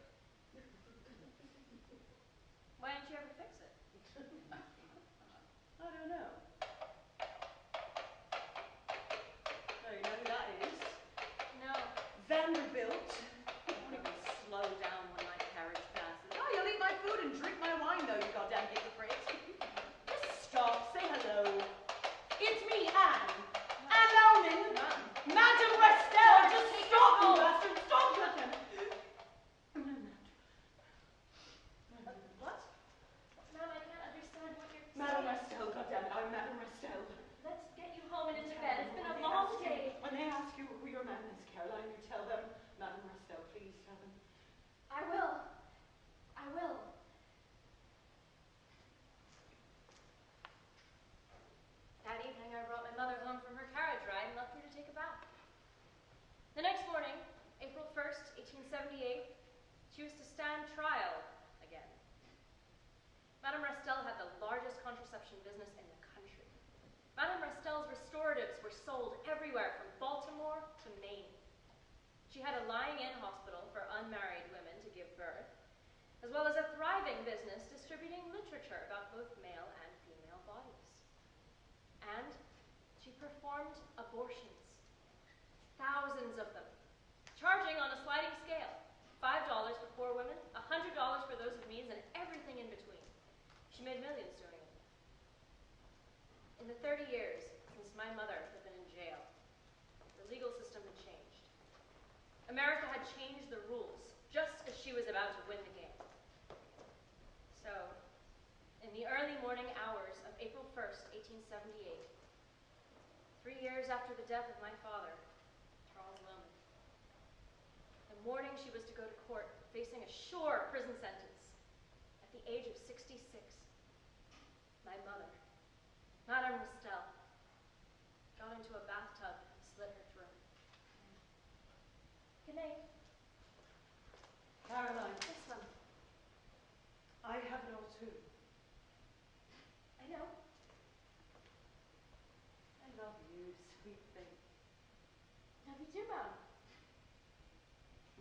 Why didn't you ever fix it? I don't know. Oh, you know who that is? No. Vanderbilt. I won't even slow down when my carriage passes. Oh, you'll eat my food and drink my wine, though, you goddamn hypocrite. Just stop, say hello. It's me, Anne. Anne Lowman. Madame Restel. Just stop, you bastard. Stop, goddamn it. What? Ma'am, I can't understand what you're Madame saying. Restel, goddamn it. I'm Madame Restel. Let's get you home and into bed. It's been a long day. When they ask you who your man is, Caroline, you tell them, Madame Restel, please tell them. I will. I will. That evening, I brought my mother home from her carriage ride and left her to take a bath. The next morning, April 1st, 1878, she was to stand trial again. Madame Restel had the largest contraception business in the country. Madame Restel's restoratives were sold everywhere from Baltimore to Maine. She had a lying-in hospital for unmarried women to give birth, as well as a thriving business distributing literature about both male and female bodies. And she performed abortions, thousands of them, charging on a sliding scale, $5 for poor women, $100 for those with means, and everything in between. She made millions doing it. In the 30 years since my mother had been in jail, the legal system had changed. America had changed the rules just as she was about to win the game. So, in the early morning hours of April 1st, 1878, 3 years after the death of my father, Charles Loman, the morning she was to go to court facing a sure prison sentence, at the age of 66, my mother, Madame Restel, got into a bathtub and slit her throat. Good night. Caroline, Yes, Mum. I have it all too. I know. I love you, sweet thing. Love you too, Mum.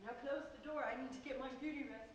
Now close the door. I need to get my beauty rest.